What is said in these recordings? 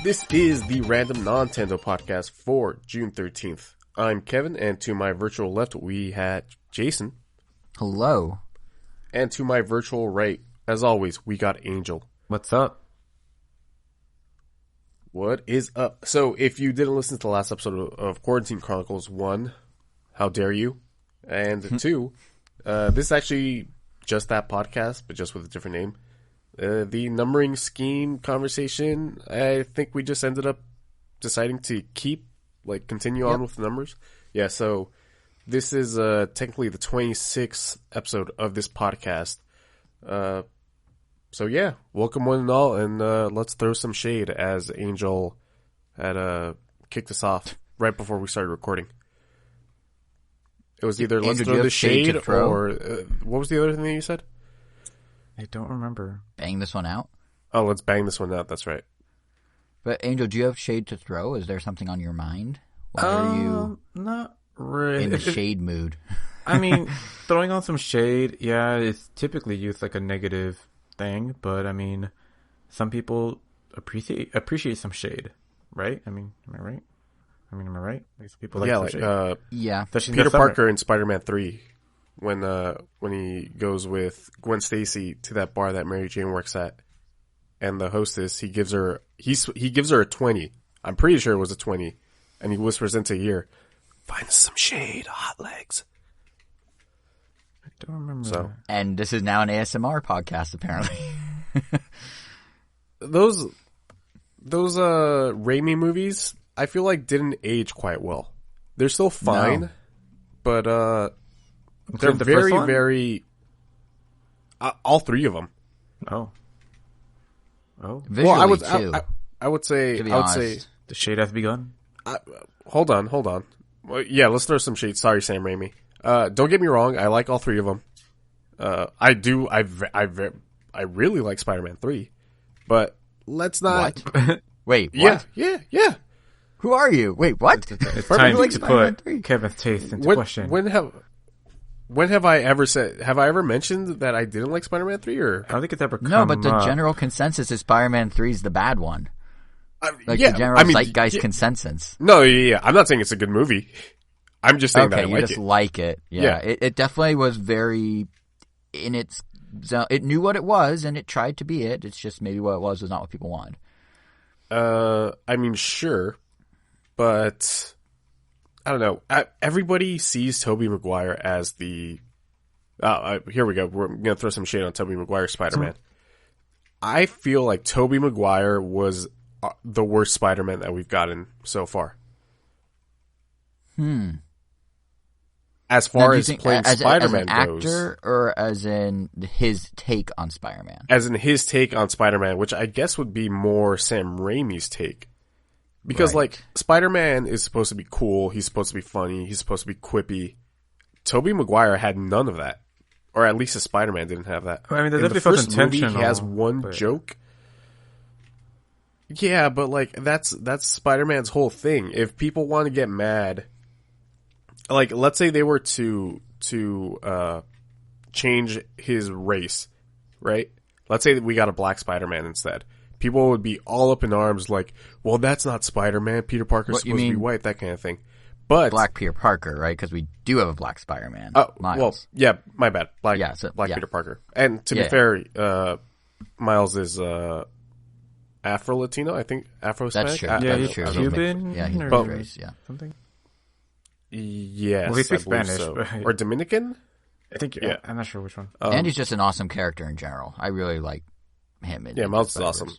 This is the Random Nontendo podcast for June 13th. I'm Kevin, and to my virtual left, we had Jason. Hello. And to my virtual right, as always, we got Angel. What's up? What is up? So, if you didn't listen to the last episode of Quarantine Chronicles, 1, how dare you? And 2, this is actually just that podcast, but just with a different name. The numbering scheme conversation, I think we just ended up deciding to continue on with the numbers. Yeah, so this is technically the 26th episode of this podcast. So yeah, welcome one and all, and let's throw some shade as Angel had kicked us off right before we started recording. It was either let's throw the shade or what was the other thing that you said? I don't remember. Bang this one out? Oh, let's bang this one out. That's right. But Angel, do you have shade to throw? Is there something on your mind? Why are you not really in the shade mood? I mean, throwing on some shade, yeah, it's typically used like a negative thing, but I mean, some people appreciate some shade, right? I mean, am I right? Am I right? Like, some people like some shade. Yeah. Peter Parker in Spider-Man 3. When he goes with Gwen Stacy to that bar that Mary Jane works at, and the hostess, he gives her a 20. I'm pretty sure it was a 20, and he whispers into her ear, "Find us some shade, hot legs." I don't remember. So, and this is now an ASMR podcast, apparently. those Raimi movies, I feel like didn't age quite well. They're still fine, but they're very all three of them. Oh. Visually, well, I would say the shade has begun. Hold on. Well, yeah, let's throw some shade. Sorry, Sam Raimi. Don't get me wrong. I like all three of them. I do. I really like Spider-Man 3, but let's not. What? Wait. What? Yeah. Who are you? Wait. What? It's time to put Kevin's taste into question. When have I ever said? Have I ever mentioned that I didn't like Spider-Man 3? Or I don't think it's ever come No, but the up. general consensus is Spider-Man 3 is the bad one. The zeitgeist consensus. No, yeah. I'm not saying it's a good movie. I'm just saying that I like it. Okay, you just like it. Yeah. It definitely was very in its zone. It knew what it was, and it tried to be it. It's just maybe what it was not what people wanted. I mean, sure, but I don't know. Everybody sees Tobey Maguire as the... here we go. We're going to throw some shade on Tobey Maguire's Spider-Man. I feel like Tobey Maguire was the worst Spider-Man that we've gotten so far. As far as playing Spider-Man goes. As an goes. actor or as in his take on Spider-Man? As in his take on Spider-Man, which I guess would be more Sam Raimi's take. Because, Spider-Man is supposed to be cool, he's supposed to be funny, he's supposed to be quippy. Tobey Maguire had none of that. Or at least his Spider-Man didn't have that. I mean, in the first movie, he has one joke. Yeah, but, that's Spider-Man's whole thing. If people want to get mad, let's say they were to change his race, right? Let's say that we got a black Spider-Man instead. People would be all up in arms well, that's not Spider-Man. Peter Parker's supposed to be white, that kind of thing. But Black Peter Parker, right? Because we do have a black Spider-Man. Oh, Miles. Well, yeah, my bad. Black Peter Parker. And to be fair, Miles is Afro-Latino, I think. Afro-Hispanic? That's true. That's true. Cuban? Yeah, he's race, something? Yes, well, he speaks Spanish. So. But... Or Dominican? I think, yeah. I'm not sure which one. And he's just an awesome character in general. I really like him. Miles is awesome.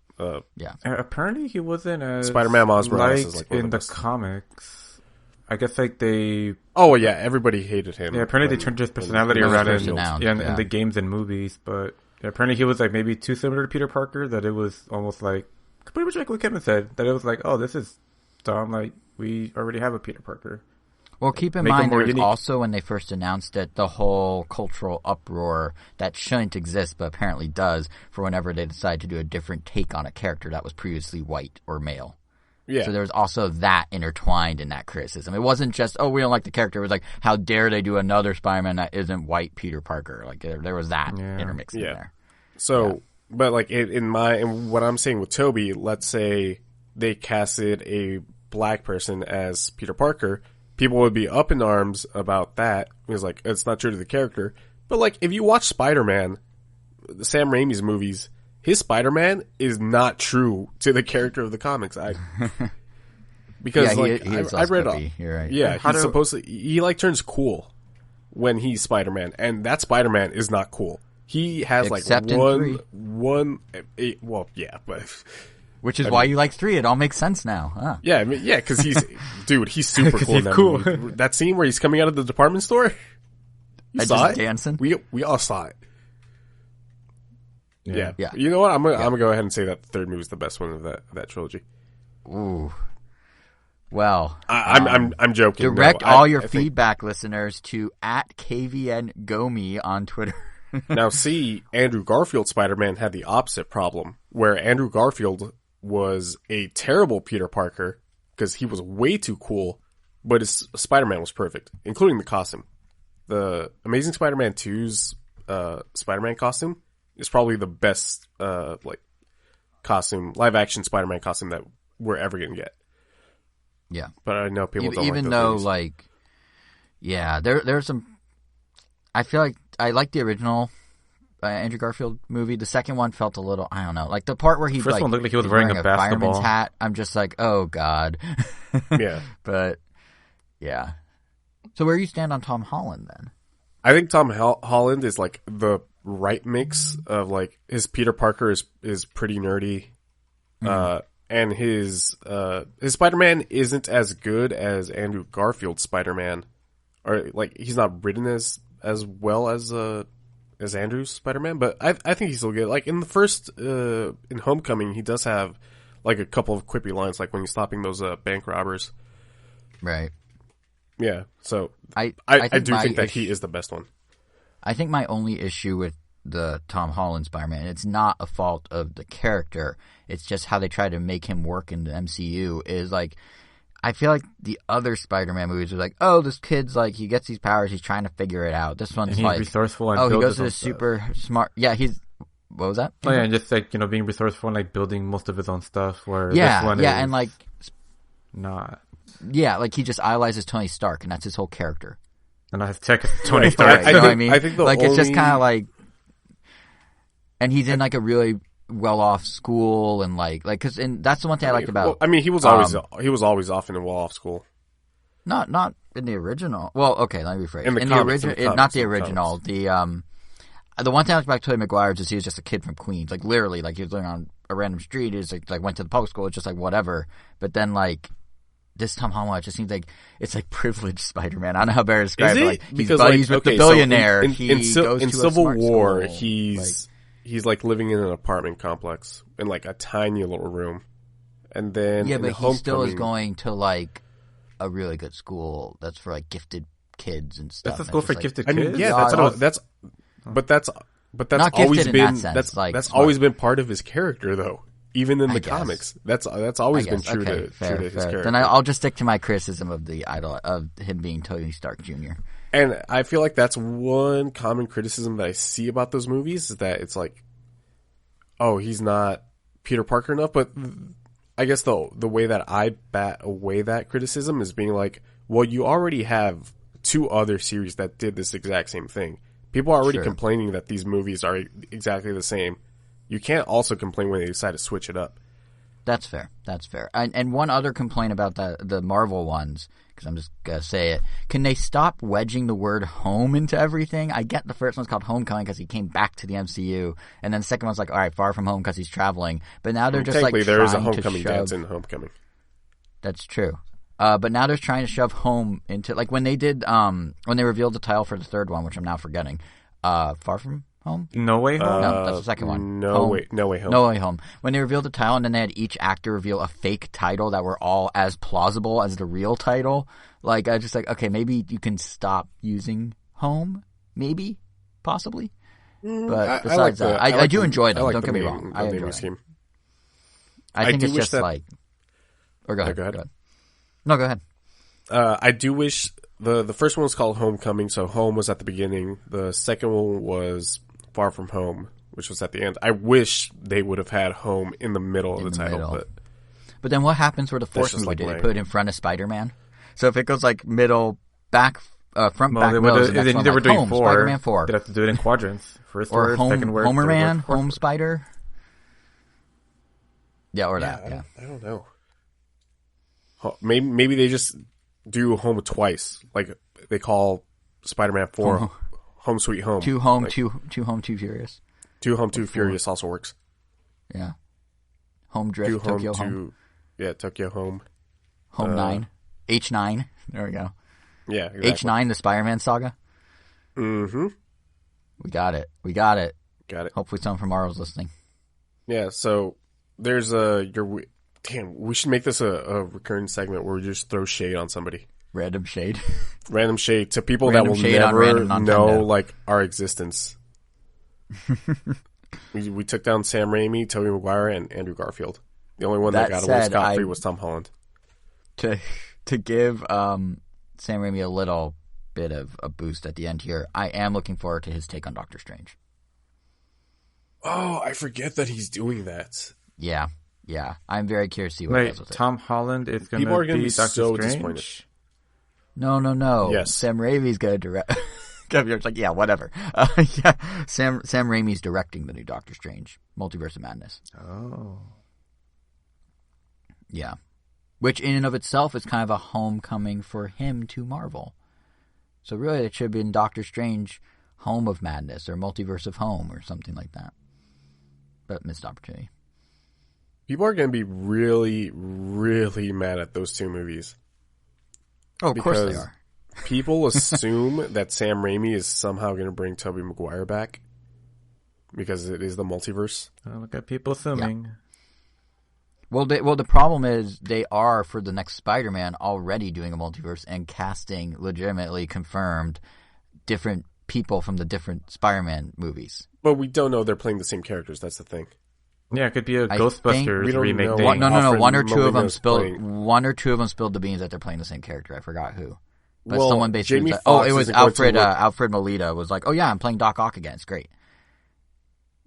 Apparently he wasn't as Spider-Man Miles Morales is in the comics. I guess they... Oh, yeah, everybody hated him. Yeah, apparently they turned his personality around in the games and movies, but apparently he was maybe too similar to Peter Parker that it was almost pretty much like what Kevin said, that it was oh, this is dumb, we already have a Peter Parker. Well, keep in mind, there was also, when they first announced it, the whole cultural uproar that shouldn't exist, but apparently does, for whenever they decide to do a different take on a character that was previously white or male. Yeah. So there was also that intertwined in that criticism. It wasn't just, oh, we don't like the character. It was like, how dare they do another Spider-Man that isn't white Peter Parker? Like there was that intermixed in there. So, but like in what I'm saying with Toby, let's say they casted a black person as Peter Parker, people would be up in arms about that. It's like, it's not true to the character. But like, if you watch Spider-Man, Sam Raimi's movies, his Spider-Man is not true to the character of the comics. Because I read all. You're right. Yeah, he's supposed to. He like turns cool when he's Spider-Man, and that Spider-Man is not cool. He has Except like in 3. Well, yeah, but which is why you like 3. It all makes sense now. Huh? Yeah, I mean, yeah, because he's he's super cool. In that movie. That scene where he's coming out of the department store. You saw it? Dancing. We all saw it. Yeah. Yeah. You know what? I'm gonna go ahead and say that the third movie is the best one of that trilogy. Ooh. Well, I'm joking. Direct all your feedback, listeners, to @KVNGomi on Twitter. Now, see, Andrew Garfield's Spider-Man had the opposite problem, where Andrew Garfield was a terrible Peter Parker because he was way too cool, but his Spider-Man was perfect, including the costume. The Amazing Spider-Man 2's Spider-Man costume is probably the best costume, live-action Spider-Man costume that we're ever going to get. Yeah. But I know people don't even like though, movies. like, yeah, there's some... I feel like I like the original Andrew Garfield movie. The second one felt a little, I don't know, like the part where he first one looked like he was wearing a basketball fireman's hat. I'm just like, oh god. Yeah. But yeah. So where do you stand on Tom Holland then? I think Tom Holland is like the right mix of like his Peter Parker is pretty nerdy, and his Spider-Man isn't as good as Andrew Garfield's Spider-Man, or like he's not written as well as Andrew's Spider-Man, but I think he's still good. Like in the first in Homecoming, he does have like a couple of quippy lines, like when he's stopping those bank robbers. Right. Yeah. So I do think that he is the best one. I think my only issue with the Tom Holland Spider-Man, it's not a fault of the character. It's just how they try to make him work in the MCU is like, I feel like the other Spider-Man movies are like, oh, this kid's like, he gets these powers, he's trying to figure it out. This one's and he's like, resourceful and he goes to this super smart, what was that? Oh yeah, just like, being resourceful and like building most of his own stuff where this one is and like, not. Yeah, like he just idolizes Tony Stark and that's his whole character. And I have tech Tony Stark. You know what I mean? I think it's just kind of like, and he's in like a really well-off school and like and that's the one thing I liked about. Well, I mean, he was always off in a well-off school. Not in the original. Well, okay, let me rephrase. In the original, not the original. The one thing I liked about Tobey Maguire is he was just a kid from Queens, like literally, like he was living on a random street. He's like went to the public school. It's just like whatever. But then like this Tom Holland, it just seems like it's like privileged Spider-Man. I don't know how better to describe it. Like, he's buddies with the billionaire. So in Civil War, he's like living in an apartment complex in like a tiny little room, and then but he still is going to like a really good school that's for like gifted kids and stuff. That's a school for like, gifted kids. I mean, yeah, that's always been that's always been part of his character though. Even in the comics, that's always been true to his character. Then I'll just stick to my criticism of the idol of him being Tony Stark Jr. And I feel like that's one common criticism that I see about those movies is that it's like, oh, he's not Peter Parker enough. But I guess the way that I bat away that criticism is being like, well, you already have 2 other series that did this exact same thing. People are already complaining that these movies are exactly the same. You can't also complain when they decide to switch it up. That's fair. And one other complaint about the Marvel ones, because I'm just going to say it. Can they stop wedging the word home into everything? I get the first one's called Homecoming because he came back to the MCU. And then the second one's like, all right, Far From Home because he's traveling. But now they're just like trying there is a Homecoming dance in Homecoming. That's true. But now they're trying to shove home into, like when they did, when they revealed the title for the third one, which I'm now forgetting, Far From Home? No Way Home? No, that's the second one. No Way Home. No Way Home. When they revealed the title and then they had each actor reveal a fake title that were all as plausible as the real title, like I just like, okay, maybe you can stop using home, maybe, possibly. But besides that, I do enjoy them. Don't get me wrong. I enjoy them. I think it's just like, Or go ahead. go ahead. Go ahead. No, go ahead. I do wish the first one was called Homecoming, so home was at the beginning. The second one was Far From Home, which was at the end. I wish they would have had home in the middle of the title, but then what happens for the fourth movie? Did they put it in front of Spider-Man? So if it goes like middle, back, front, back, middle, if they were doing home, 4, Spider-Man 4. They'd have to do it in quadrants. First or word, home, second word, Homer third Man, word, fourth Home word. Spider. Yeah, or that. Yeah. I don't know. Maybe they just do home twice. Like they call Spider-Man 4 Home Sweet Home. Two Home, like, two Home, Two Furious. Two Home, Two Furious also works. Yeah. Home Drift, Tokyo Home. Yeah, Tokyo Home. Home 9. H9. There we go. Yeah, exactly. H9, the Spider-Man saga. Mm-hmm. We got it. Got it. Hopefully someone from Marvel's listening. Yeah, so there's damn, we should make this a recurring segment where we just throw shade on somebody. Random shade. Random shade to people Random that will shade never on know Nontendo. like our existence. we took down Sam Raimi, Tobey Maguire, and Andrew Garfield. The only one that got away scot-free was Tom Holland. To give Sam Raimi a little bit of a boost at the end here, I am looking forward to his take on Doctor Strange. Oh, I forget that he's doing that. Yeah. I'm very curious to see what he does with Tom Holland is going People are to gonna be be Doctor so Strange? disappointed. No. Yes. Sam Raimi's going to direct. It's like, yeah, whatever. Sam Raimi's directing the new Doctor Strange, Multiverse of Madness. Oh. Yeah. Which in and of itself is kind of a homecoming for him to Marvel. So really it should have been Doctor Strange, Home of Madness, or Multiverse of Home, or something like that. But missed opportunity. People are going to be really, really mad at those two movies. Oh, of course they are. People assume that Sam Raimi is somehow going to bring Tobey Maguire back because it is the multiverse. Oh, look at people assuming. Yeah. Well, the problem is they are, for the next Spider-Man, already doing a multiverse and casting legitimately confirmed different people from the different Spider-Man movies. But we don't know they're playing the same characters. That's the thing. Yeah, it could be a Ghostbusters remake know. thing. No. One or two of them playing. spilled the beans that they're playing the same character. I forgot who. But well, someone basically Jamie was like, Foxx it was isn't going to Alfred. look- Alfred Molina was like, "Oh yeah, I'm playing Doc Ock again. It's great."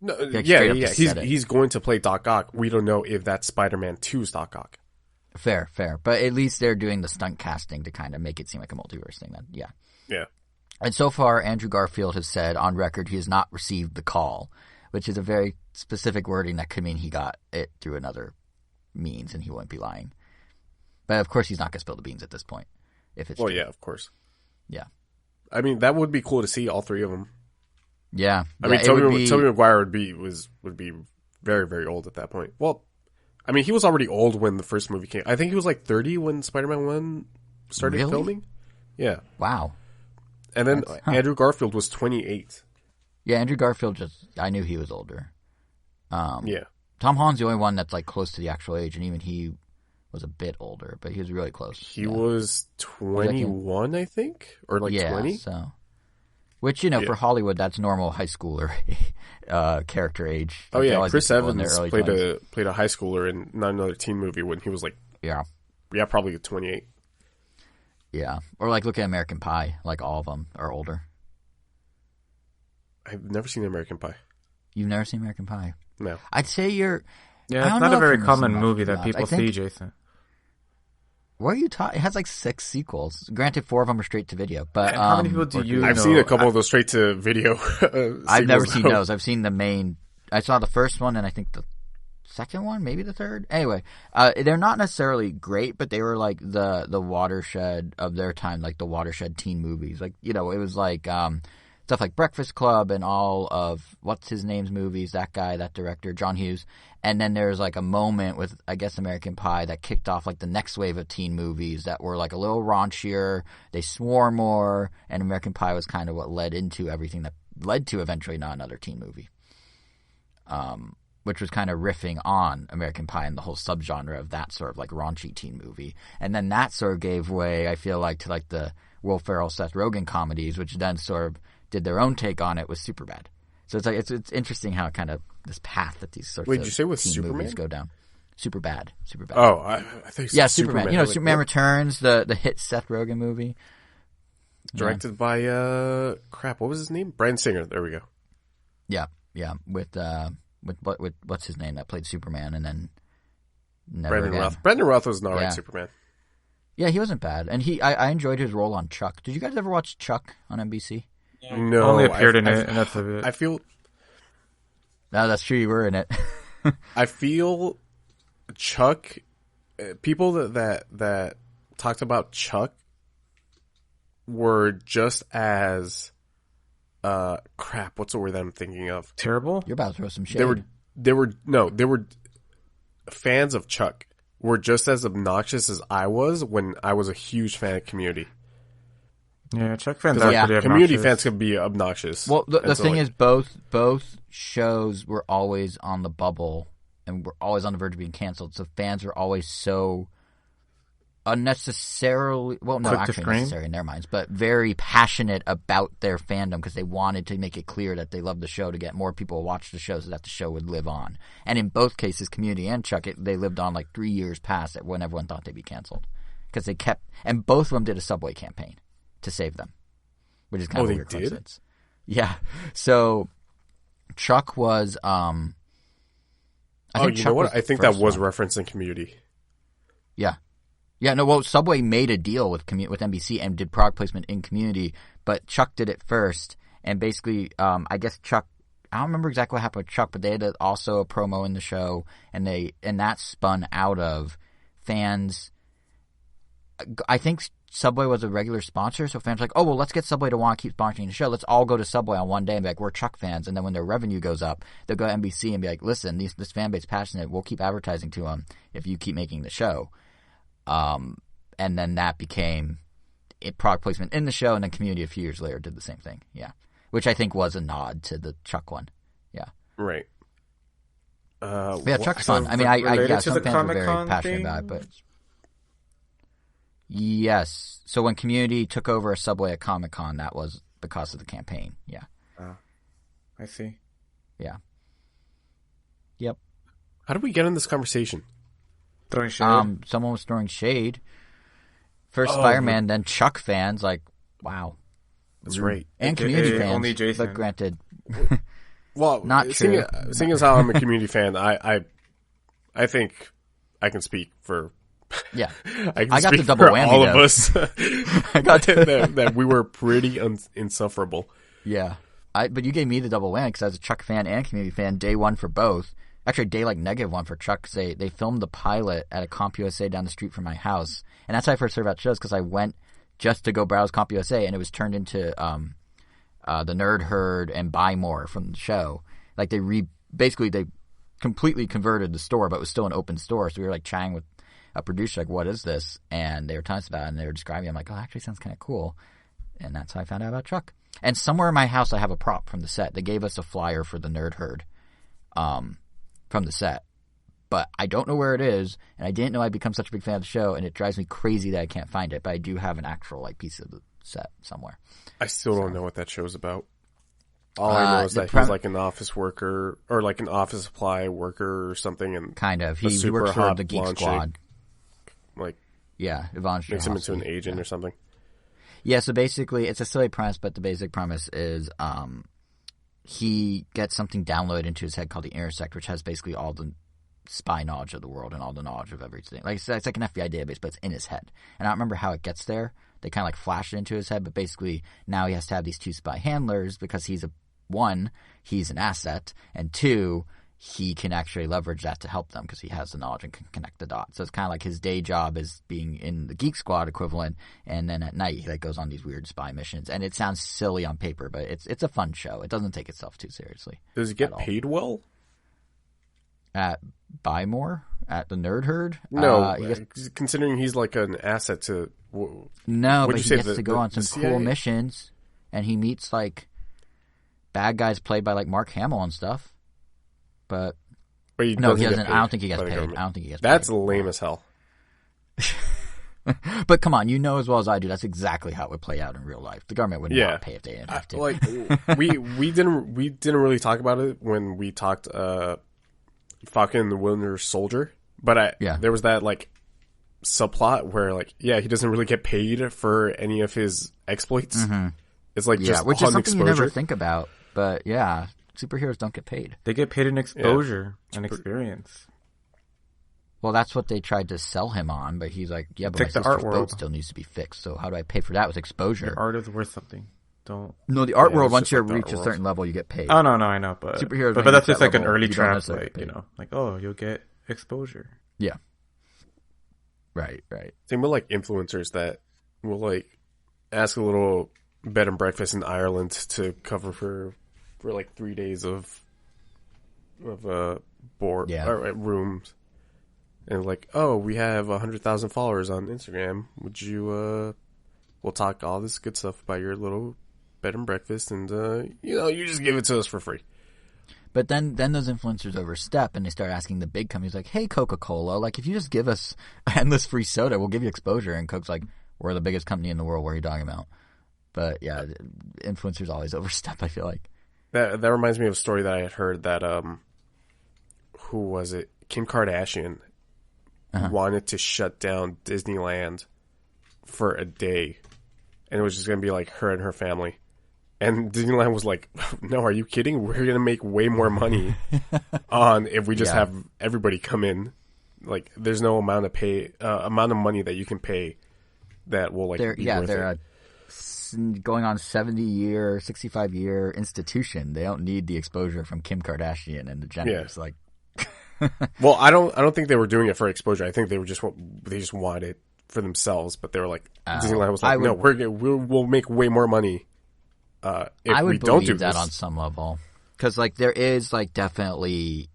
No, Like, yeah. just said it. He's going to play Doc Ock. We don't know if that's Spider-Man 2's Doc Ock. Fair. But at least they're doing the stunt casting to kind of make it seem like a multiverse thing. Then, yeah. Yeah. And so far, Andrew Garfield has said on record he has not received the call, which is a very specific wording that could mean he got it through another means, and he wouldn't be lying. But of course, he's not going to spill the beans at this point. If it's Well, true. yeah, of course. Yeah. I mean, that would be cool to see all three of them. Yeah. I mean, Tobey Maguire would be very, very old at that point. Well, I mean, he was already old when the first movie came. I think he was like 30 when Spider-Man 1 started Really? filming. Yeah. Wow. And then Andrew Garfield was 28. Yeah, Andrew Garfield I knew he was older. Yeah. Tom Holland's the only one that's like close to the actual age, and even he was a bit older, but he was really close. He was 21, I think, or like 20. So, which for Hollywood, that's normal high schooler character age. Oh Like, yeah, Chris people in their Evans early played 20s. a high schooler in Not Another Teen Movie when he was like probably 28. Yeah, or like look at American Pie. Like all of them are older. I've never seen American Pie. You've never seen American Pie? No. I'd say you're. Yeah, I it's don't not know a if very you're common missing movie much. that I people think- see, Jason. What are you talking? It has like 6 sequels. Granted, 4 of them are straight to video. But How many people do you I've know? seen a couple of those straight to video. I've never sequels, seen though. those. I've seen the main. I saw the first one and I think the second one, maybe the third. Anyway, they're not necessarily great, but they were like the watershed of their time, like the watershed teen movies. Like it was like stuff like Breakfast Club and all of what's his name's movies. That guy, that director, John Hughes. And then there's like a moment with, I guess, American Pie that kicked off like the next wave of teen movies that were like a little raunchier. They swore more, and American Pie was kind of what led into everything that led to eventually Not Another Teen Movie. Which was kind of riffing on American Pie and the whole subgenre of that sort of like raunchy teen movie. And then that sort of gave way, I feel like, to like the Will Ferrell, Seth Rogen comedies, which then sort of did their own take on it with Superbad. So it's like it's interesting how kind of this path that these sorts Wait, of did you say with teen Superman? movies go down. Super bad. Oh, I think yeah, Superman. You know, Superman Returns, the hit Seth Rogen movie. Directed by crap, what was his name? Bryan Singer. There we go. Yeah. With what's his name that played Superman and then never Brandon again. Routh. Brandon Routh was an alright Superman. Yeah, he wasn't bad, and I enjoyed his role on Chuck. Did you guys ever watch Chuck on NBC? No, only appeared in it, and that's a bit. I feel. No, that's true. You were in it. I feel Chuck. People that talked about Chuck were just as crap. What's the word that I'm thinking of? Terrible. You're about to throw some shade. They were fans of Chuck. Were just as obnoxious as I was when I was a huge fan of Community. Yeah, Chuck fans are pretty obnoxious. Community fans can be obnoxious. Well, the thing is, both shows were always on the bubble and were always on the verge of being canceled. So fans were always so unnecessarily, well, no, actually necessary in their minds, but very passionate about their fandom because they wanted to make it clear that they loved the show to get more people to watch the show so that the show would live on. And in both cases, Community and Chuck, they lived on like 3 years past it when everyone thought they'd be canceled because they kept, and both of them did a Subway campaign to save them, which is kind of a weird coincidence. Yeah. So Chuck was, I think you know what? I think that was referencing Community. Yeah. Yeah, no, well, Subway made a deal with NBC and did product placement in Community, but Chuck did it first. And basically, I guess Chuck, I don't remember exactly what happened with Chuck, but they had also a promo in the show, and that spun out of fans. I think Subway was a regular sponsor, so fans were like, oh, well, let's get Subway to want to keep sponsoring the show. Let's all go to Subway on one day and be like, we're Chuck fans. And then when their revenue goes up, they'll go to NBC and be like, listen, this fan base is passionate. We'll keep advertising to them if you keep making the show. And then that became a product placement in the show, and then Community a few years later did the same thing. Yeah. Which I think was a nod to the Chuck one. Yeah. Right. Yeah, Chuck's fun. I mean, some fans were very passionate about it, but yes. So when Community took over a Subway at Comic-Con, that was because of the campaign. Yeah. I see. Yeah. Yep. How did we get in this conversation? Throwing shade. Someone was throwing shade. First Spider-Man, then Chuck fans. Like, wow. That's right. And Community fans. Only Jason. But granted, well, not true. Seeing as how I'm a Community fan, I think I can speak for. Yeah, I got speak the double for whammy. All of us. I got that we were pretty insufferable. Yeah, but you gave me the double whammy because I was a Chuck fan and Community fan. Day one for both. Actually, day like -1 for Chuck because they filmed the pilot at a CompUSA down the street from my house, and that's how I first heard about shows because I went just to go browse CompUSA, and it was turned into the Nerd Herd and Buy More from the show. Like they completely converted the store, but it was still an open store. So we were like chatting with a producer, like, what is this? And they were telling us about it, and they were describing it. I'm like, oh, it actually sounds kind of cool. And that's how I found out about Chuck. And somewhere in my house, I have a prop from the set. They gave us a flyer for the Nerd Herd from the set. But I don't know where it is, and I didn't know I'd become such a big fan of the show, and it drives me crazy that I can't find it. But I do have an actual like piece of the set somewhere. I still don't know what that show's about. All I know is that he's like an office worker or like an office supply worker or something. And kind of. He works for the Geek Squad. Like, yeah, Yvonne makes him into an agent or something. Yeah, so basically, it's a silly premise, but the basic premise is he gets something downloaded into his head called the Intersect, which has basically all the spy knowledge of the world and all the knowledge of everything. Like it's like an FBI database, but it's in his head. And I don't remember how it gets there. They kind of like flash it into his head, but basically now he has to have these 2 spy handlers because he's he's an asset, and 2, he can actually leverage that to help them because he has the knowledge and can connect the dots. So it's kind of like his day job is being in the Geek Squad equivalent, and then at night he like goes on these weird spy missions. And it sounds silly on paper, but it's a fun show. It doesn't take itself too seriously. Does he get paid well? At Buy More? At the Nerd Herd? No, considering he's like an asset to... No, but he gets to go on some cool missions, and he meets like bad guys played by like Mark Hamill and stuff. But no, he doesn't. I don't think he gets paid. I don't think he gets paid. That's lame as hell. But come on, you know as well as I do, that's exactly how it would play out in real life. The government would not pay if they didn't have to. Like we didn't really talk about it when we talked Falcon and the Winter Soldier But Yeah. there was that like subplot where like he doesn't really get paid for any of his exploits. Mm-hmm. It's like just which on is something exposure. you never think about. But yeah, superheroes don't get paid. They get paid in exposure and experience. Well, that's what they tried to sell him on, but he's like, yeah, but my It's like the sister's art boat world. still needs to be fixed, so how do I pay for that with exposure? Your art is worth something. Don't. No, the art Yeah, world, it's once just you like the reach art a world. certain level, you get paid. Oh, no, I know, but Superheroes, but when you that's get just that like an level, early you don't necessarily translate, get you paid. know, like, oh, you'll get exposure. Yeah. Right. Same with like influencers that will like ask a little bed and breakfast in Ireland to cover for like 3 days of board or rooms, and like, oh, we have 100,000 followers on Instagram. Would you we'll talk all this good stuff about your little bed and breakfast, and you just give it to us for free. But then those influencers overstep and they start asking the big companies like, hey, Coca-Cola, like if you just give us endless free soda, we'll give you exposure. And Coke's like, we're the biggest company in the world. What are you talking about? But yeah, influencers always overstep, I feel like. That reminds me of a story that I had heard that who was it? Kim Kardashian wanted to shut down Disneyland for a day, and it was just going to be like her and her family. And Disneyland was like, no, are you kidding? We're going to make way more money on if we just have everybody come in. Like, there's no amount of money that you can pay that will like be worth it. Going on 70-year, 65-year institution. They don't need the exposure from Kim Kardashian and the Jenners. Like, well, I don't think they were doing it for exposure. I think they just wanted it for themselves. But they were like, Disneyland was like, no, we'll make way more money. If we don't do that this. on some level, because like there is like definitely,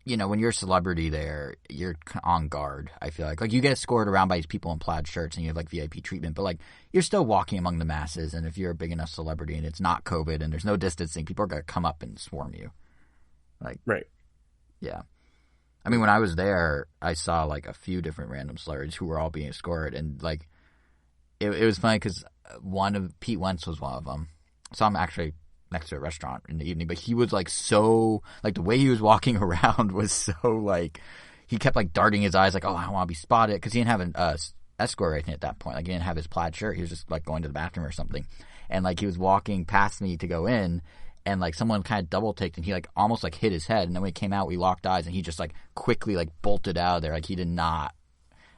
you know, when you're a celebrity there, you're on guard. I feel like you get escorted around by these people in plaid shirts and you have like VIP treatment, but like you're still walking among the masses. And if you're a big enough celebrity and it's not COVID and there's no distancing, people are gonna come up and swarm you. Like, right? Yeah. I mean, when I was there, I saw like a few different random celebrities who were all being escorted, and like it was funny because Pete Wentz was one of them. So I'm actually next to a restaurant in the evening, but he was like so, like the way he was walking around was so like, he kept like darting his eyes like, oh, I don't want to be spotted, because he didn't have an escort or anything at that point. Like he didn't have his plaid shirt. He was just like going to the bathroom or something. And like he was walking past me to go in, and like someone kind of double taked, and he like almost like hit his head. And then when he came out, we locked eyes, and he just like quickly like bolted out of there. Like he did not,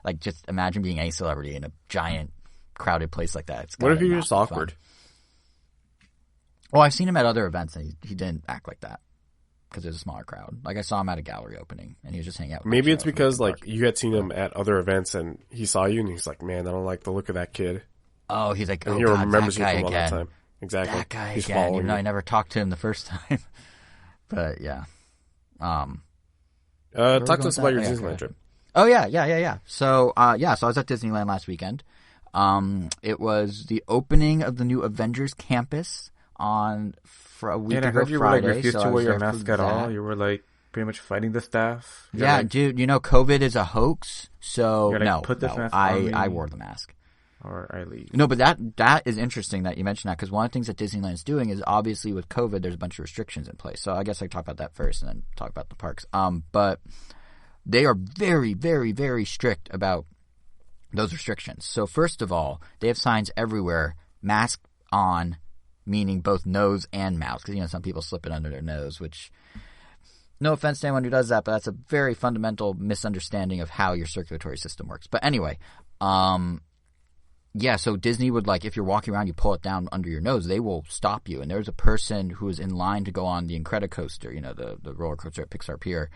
like, just imagine being a celebrity in a giant crowded place like that. What if he was just awkward? Fun. Well, I've seen him at other events, and he didn't act like that because it was a smaller crowd. Like I saw him at a gallery opening, and he was just hanging out. Maybe it's because like you had seen him at other events, and he saw you, and he's like, "Man, I don't like the look of that kid." Oh, he's like, and "Oh he God, remembers that guy you from all again." that time. Exactly. That guy he's again. Even though you. I never talked to him the first time. But yeah. Talk to us about your Disneyland trip. Oh yeah. So so I was at Disneyland last weekend. It was the opening of the new Avengers campus for a week ago I heard you Friday. were like refused so to I wear was your there for mask at all. You were like pretty much fighting the staff. Yeah, like, dude. You know, COVID is a hoax. So like, no, put this mask on me, I wore the mask. Or I leave. No, but that is interesting that you mentioned that, because one of the things that Disneyland's doing is obviously with COVID, there's a bunch of restrictions in place. So I guess I talk about that first and then talk about the parks. But they are very, very, very strict about those restrictions. So first of all, they have signs everywhere, mask on, meaning both nose and mouth, because, you know, some people slip it under their nose, which, no offense to anyone who does that, but that's a very fundamental misunderstanding of how your circulatory system works. But anyway, yeah, so Disney would, like, if you're walking around, you pull it down under your nose, they will stop you. And there was a person who was in line to go on the Incredicoaster, you know, the roller coaster at Pixar Pier,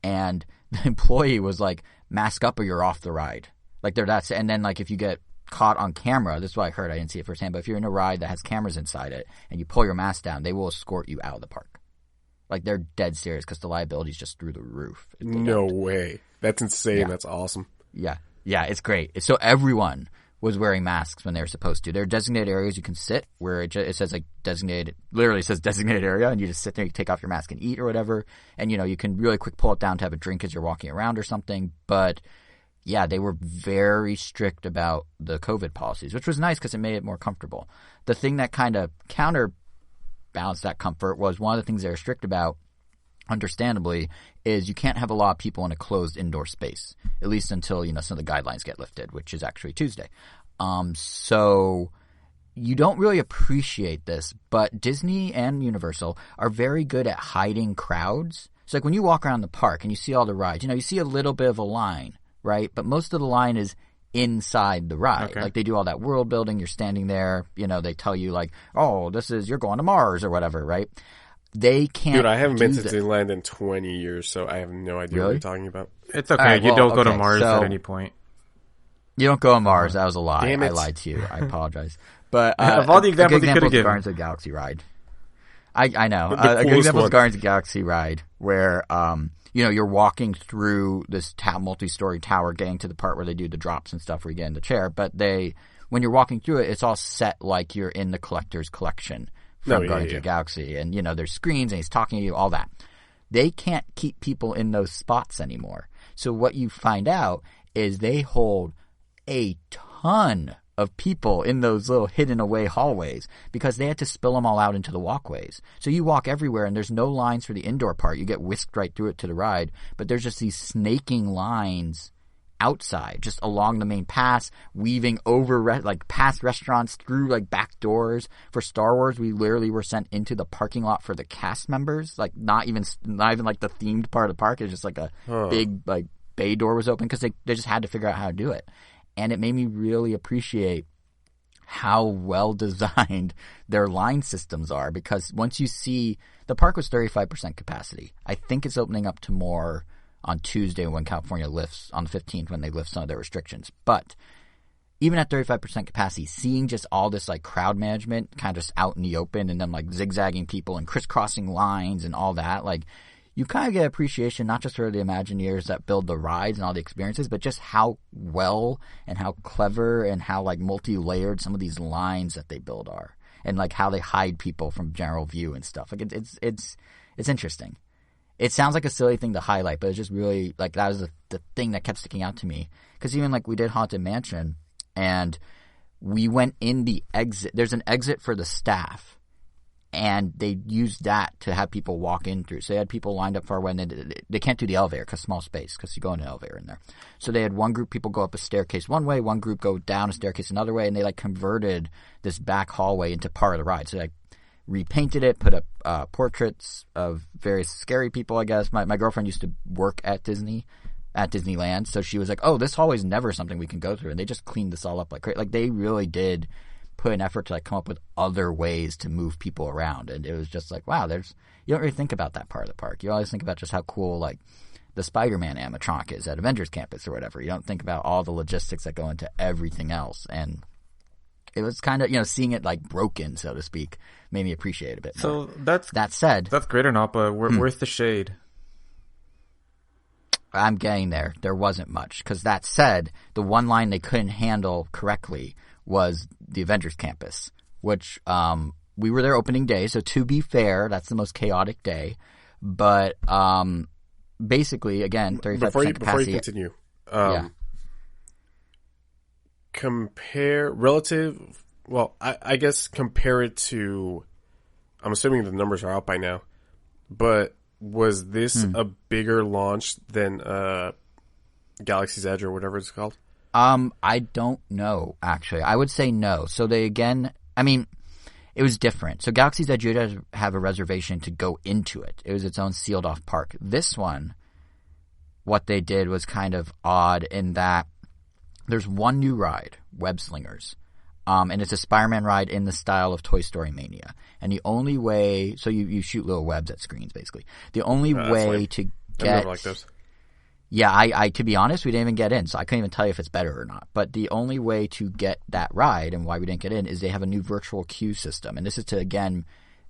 and the employee was like, mask up or you're off the ride. Like, and then, like, if you get caught on camera, this is what I heard, I didn't see it firsthand, but if you're in a ride that has cameras inside it and you pull your mask down, they will escort you out of the park. Like, they're dead serious because the liability is just through the roof. No way. That's insane. Yeah. That's awesome. Yeah, it's great. So everyone was wearing masks when they were supposed to. There are designated areas you can sit where it says like designated, literally says designated area, and you just sit there, you take off your mask and eat or whatever. And, you know, you can really quick pull it down to have a drink as you're walking around or something. But yeah, they were very strict about the COVID policies, which was nice because it made it more comfortable. The thing that kind of counterbalanced that comfort was one of the things they were strict about understandably, is you can't have a lot of people in a closed indoor space, at least until, some of the guidelines get lifted, which is actually Tuesday. So you don't really appreciate this, but Disney and Universal are very good at hiding crowds. So like when you walk around the park and you see all the rides, you see a little bit of a line, right? But most of the line is inside the ride. Okay. Like they do all that world building, you're standing there, they tell you like, oh, you're going to Mars or whatever, right? They can't. Dude, I haven't been to Disneyland in 20 years, so I have no idea what you're talking about. It's okay. Right, you don't go to Mars at any point. You don't go to Mars. That was a lie. Damn it. I lied to you. I apologize. But of all the examples you could have given, Guardians of the Galaxy ride. I know. The A good example is one. Guardians of the Galaxy ride, where you're walking through this multi-story tower, getting to the part where they do the drops and stuff, where you get in the chair. But when you're walking through it, it's all set like you're in the collector's collection from Guardians of the Galaxy, and there's screens and he's talking to you, all that. They can't keep people in those spots anymore. So what you find out is they hold a ton of people in those little hidden away hallways because they had to spill them all out into the walkways. So you walk everywhere and there's no lines for the indoor part. You get whisked right through it to the ride, but there's just these snaking lines outside, just along the main pass, weaving over past restaurants, through back doors. For Star Wars, we literally were sent into the parking lot for the cast members, not even the themed part of the park. It was just a big bay door was open because they just had to figure out how to do it. And it made me really appreciate how well designed their line systems are, because once you see the park was 35% capacity. I think it's opening up to more on Tuesday when California lifts, on the 15th when they lift some of their restrictions. But even at 35% capacity, seeing just all this crowd management kind of just out in the open, and then zigzagging people and crisscrossing lines and all that, you kind of get appreciation not just for the Imagineers that build the rides and all the experiences, but just how well and how clever and how multi-layered some of these lines that they build are, and how they hide people from general view and stuff. It's interesting. It sounds like a silly thing to highlight, but it's just really that was the thing that kept sticking out to me. Because even we did Haunted Mansion, and we went in the exit. There's an exit for the staff, and they used that to have people walk in through. So they had people lined up far away, and they can't do the elevator because small space, because you go in an elevator in there. So they had one group people go up a staircase one way, one group go down a staircase another way, and they converted this back hallway into part of the ride. So repainted it, put up portraits of various scary people, I guess. My girlfriend used to work at Disneyland, so she was like, oh, this hallway's never something we can go through. And they just cleaned this all up like crazy. They really did put an effort to come up with other ways to move people around. And it was just wow, you don't really think about that part of the park. You always think about just how cool the Spider-Man animatronic is at Avengers Campus or whatever. You don't think about all the logistics that go into everything else. And it was kind of, seeing it broken, so to speak, made me appreciate it a bit more. So that said, that's great or not, but where's the shade? I'm getting there. There wasn't much. Because that said, the one line they couldn't handle correctly was the Avengers Campus, which we were there opening day. So to be fair, that's the most chaotic day. But basically, again, 35% capacity. Before you continue, yeah. Compare it to, I'm assuming the numbers are out by now, but was this a bigger launch than Galaxy's Edge or whatever it's called? I don't know, actually. I would say no. So it was different. So Galaxy's Edge, you had to have a reservation to go into it. It was its own sealed off park. This one, what they did was kind of odd in that there's one new ride, Web Slingers, and it's a Spider-Man ride in the style of Toy Story Mania. And the only way, so you shoot little webs at screens, basically. The only way to get, I never liked those. Yeah, I to be honest, we didn't even get in, so I couldn't even tell you if it's better or not. But the only way to get that ride, and why we didn't get in, is they have a new virtual queue system, and this is to, again,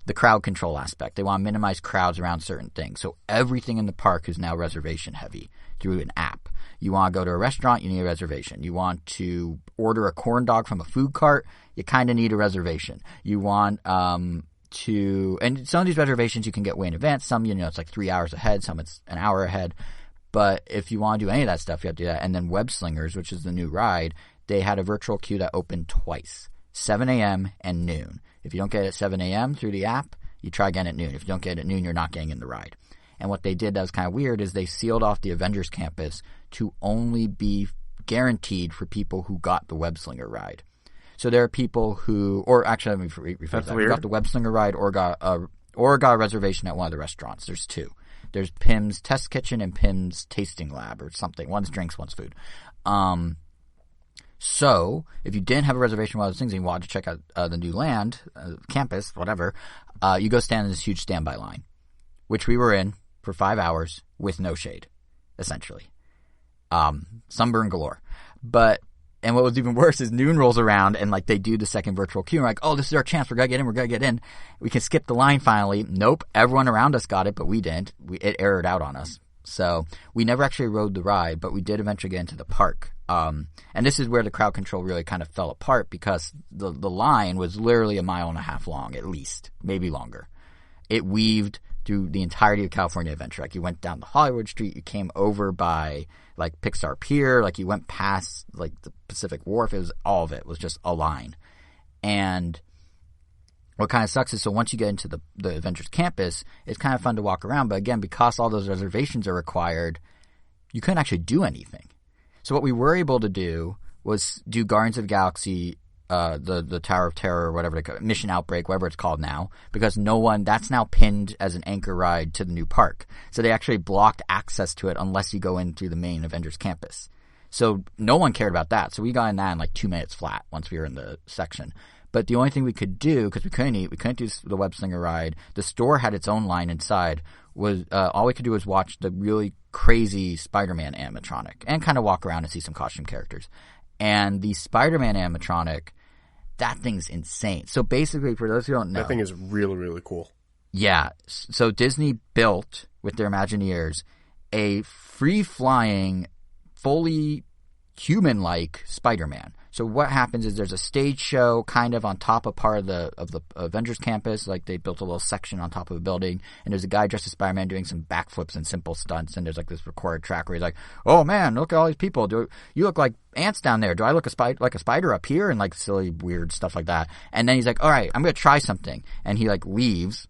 the crowd control aspect. They want to minimize crowds around certain things. So everything in the park is now reservation heavy through an app. You want to go to a restaurant, you need a reservation. You want to order a corn dog from a food cart, you kind of need a reservation. You want and some of these reservations you can get way in advance. Some, it's 3 hours ahead. Some it's an hour ahead. But if you want to do any of that stuff, you have to do that. And then Web Slingers, which is the new ride, they had a virtual queue that opened twice, 7 a.m. and noon. If you don't get it at 7 a.m. through the app, you try again at noon. If you don't get it at noon, you're not getting in the ride. And what they did that was kind of weird is they sealed off the Avengers campus to only be guaranteed for people who got the web slinger ride. So there are people who, or actually, let me rephrase that. Who got the web slinger ride or got a reservation at one of the restaurants. There's two. There's Pim's Test Kitchen and Pim's Tasting Lab or something. One's drinks, one's food. So if you didn't have a reservation for one of those things and you wanted to check out the new land, campus, whatever, you go stand in this huge standby line, which we were in for 5 hours with no shade, essentially. Sunburn galore. And what was even worse is noon rolls around and like they do the second virtual queue. And we're like, oh, this is our chance. We're going to get in. We can skip the line finally. Nope. Everyone around us got it, but we didn't. It errored out on us. So we never actually rode the ride, but we did eventually get into the park. And this is where the crowd control really kind of fell apart because the line was literally 1.5 miles long, at least, maybe longer. It weaved through the entirety of California Adventure. Like you went down the Hollywood Street, you came over by like Pixar Pier, like you went past like the Pacific Wharf. It was all of it was just a line. And what kind of sucks is so once you get into the Avengers campus, it's kind of fun to walk around. But again, because all those reservations are required, you couldn't actually do anything. So what we were able to do was do Guardians of the Galaxy, the Tower of Terror or whatever they call it, Mission Outbreak, whatever it's called now, because that's now pinned as an anchor ride to the new park. So they actually blocked access to it unless you go in through the main Avengers campus. So no one cared about that. So we got in that in like 2 minutes flat once we were in the section. But the only thing we could do, because we couldn't do the web slinger ride, the store had its own line inside, was all we could do was watch the really crazy Spider-Man animatronic and kind of walk around and see some costume characters. And the Spider-Man animatronic, that thing's insane. So basically, for those who don't know, that thing is really, really cool. Yeah. So Disney built, with their Imagineers, a free-flying, fully human-like Spider-Man. So what happens is there's a stage show kind of on top of part of the Avengers campus. Like they built a little section on top of a building, and there's a guy dressed as Spider-Man doing some backflips and simple stunts. And there's like this recorded track where he's like, "Oh man, look at all these people! You look like ants down there? Do I look like a spider up here?" And like silly, weird stuff like that. And then he's like, "All right, I'm gonna try something," and he like leaves.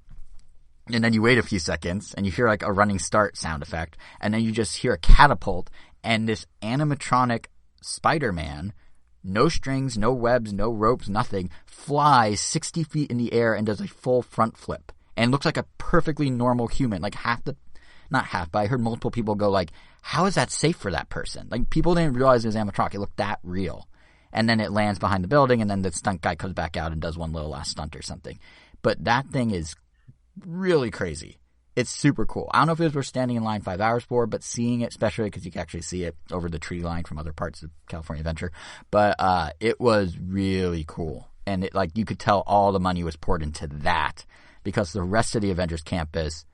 And then you wait a few seconds, and you hear like a running start sound effect, and then you just hear a catapult, and this animatronic Spider-Man, no strings, no webs, no ropes, nothing, flies 60 feet in the air and does a full front flip and looks like a perfectly normal human. Like not half, but I heard multiple people go like, how is that safe for that person? Like people didn't realize it was animatronic. It looked that real. And then it lands behind the building, and then the stunt guy comes back out and does one little last stunt or something. But that thing is really crazy. It's super cool. I don't know if it was worth standing in line 5 hours for, but seeing it, especially because you can actually see it over the tree line from other parts of California Adventure. But it was really cool. And it, like, you could tell all the money was poured into that because the rest of the Avengers campus,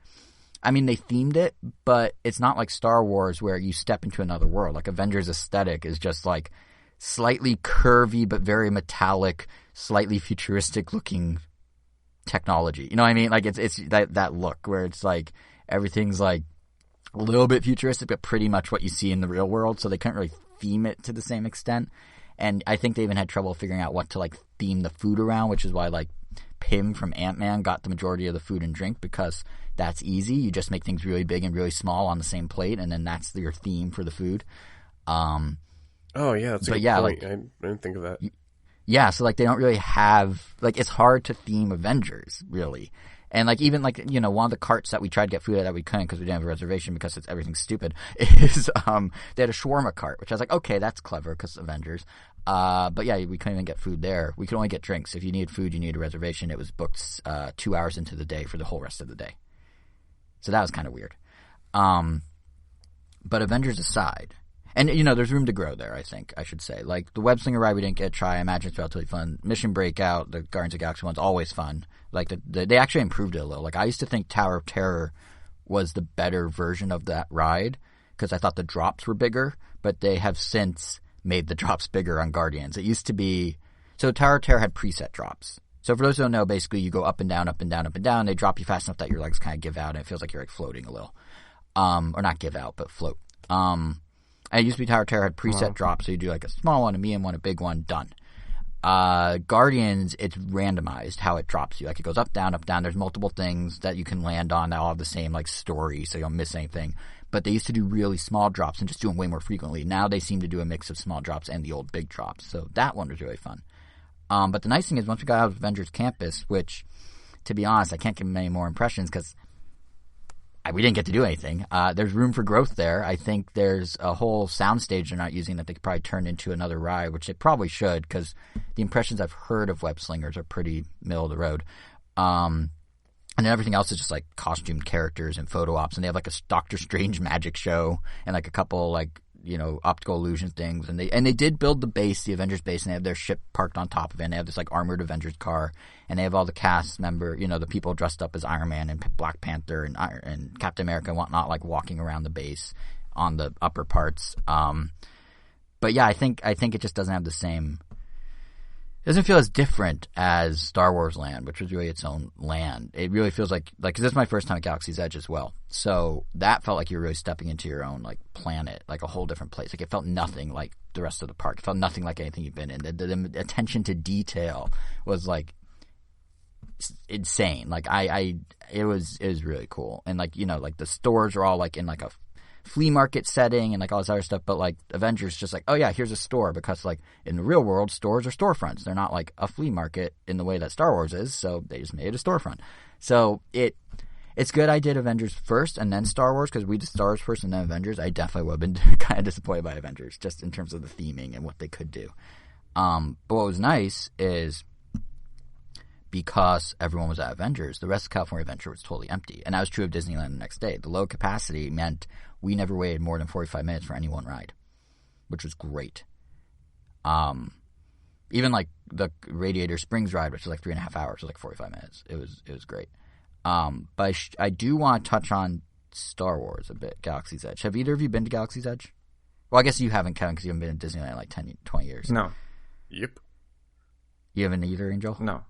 I mean, they themed it, but it's not like Star Wars where you step into another world. Like Avengers aesthetic is just like slightly curvy but very metallic, slightly futuristic looking technology. You know what I mean? Like it's that look where it's like everything's like a little bit futuristic but pretty much what you see in the real world, so they couldn't really theme it to the same extent. And I think they even had trouble figuring out what to like theme the food around, which is why like Pym from Ant-Man got the majority of the food and drink, because that's easy. You just make things really big and really small on the same plate, and then that's your theme for the food. Oh yeah, that's a good point. Like, I didn't think of that. Yeah, so like they don't really have like, it's hard to theme Avengers really. And like even like, you know, one of the carts that we tried to get food at that we couldn't because we didn't have a reservation because everything's stupid is they had a shawarma cart, which I was like, okay, that's clever because Avengers. But yeah, we couldn't even get food there. We could only get drinks. If you needed food, you needed a reservation. It was booked 2 hours into the day for the whole rest of the day. So that was kind of weird. But Avengers aside, and, you know, there's room to grow there, I think, I should say. Like, the Web Slinger ride we didn't get to try. I imagine it's relatively fun. Mission Breakout, the Guardians of the Galaxy one's always fun. Like, they actually improved it a little. Like, I used to think Tower of Terror was the better version of that ride because I thought the drops were bigger, but they have since made the drops bigger on Guardians. It used to be... So Tower of Terror had preset drops. So for those who don't know, basically you go up and down, up and down, up and down. They drop you fast enough that your legs kind of give out, and it feels like you're, like, floating a little. Or not give out, but float. And it used to be Tower of Terror had preset drops, so you do like a small one, a medium one, a big one, done. Guardians, it's randomized how it drops you. Like it goes up, down, up, down. There's multiple things that you can land on that all have the same like story, so you don't miss anything. But they used to do really small drops and just do them way more frequently. Now they seem to do a mix of small drops and the old big drops. So that one was really fun. But the nice thing is once we got out of Avengers Campus, which, to be honest, I can't give many more impressions because we didn't get to do anything. There's room for growth there. I think there's a whole soundstage they're not using that they could probably turn into another ride, which it probably should because the impressions I've heard of Web Slingers are pretty middle of the road. And then everything else is just like costumed characters and photo ops. And they have like a Doctor Strange magic show and like a couple like, optical illusion things. And they did build the base, the Avengers base, and they have their ship parked on top of it. And they have this like armored Avengers car. And they have all the cast member, the people dressed up as Iron Man and Black Panther and Captain America and whatnot, like walking around the base on the upper parts. But yeah, I think it just doesn't have the same. It doesn't feel as different as Star Wars Land, which was really its own land. It really feels like cause this is my first time at Galaxy's Edge as well. So that felt like you were really stepping into your own like planet, like a whole different place. Like it felt nothing like the rest of the park. It felt nothing like anything you've been in. The attention to detail was like insane. Like it was really cool. And like, like the stores are all like in like a flea market setting and like all this other stuff, but like Avengers just like, oh yeah, here's a store, because like in the real world stores are storefronts. They're not like a flea market in the way that Star Wars is, so they just made a storefront. So it's good I did Avengers first and then Star Wars, because we did Star Wars first and then Avengers. I definitely would have been kind of disappointed by Avengers just in terms of the theming and what they could do. But what was nice is because everyone was at Avengers, the rest of California Adventure was totally empty. And that was true of Disneyland the next day. The low capacity meant we never waited more than 45 minutes for any one ride, which was great. Even like the Radiator Springs ride, which was like 3.5 hours, was like 45 minutes. It was great. But I do want to touch on Star Wars a bit, Galaxy's Edge. Have either of you been to Galaxy's Edge? Well, I guess you haven't, Kevin, because you haven't been in Disneyland in like 10, 20 years. No. Yep. You haven't either, Angel? No.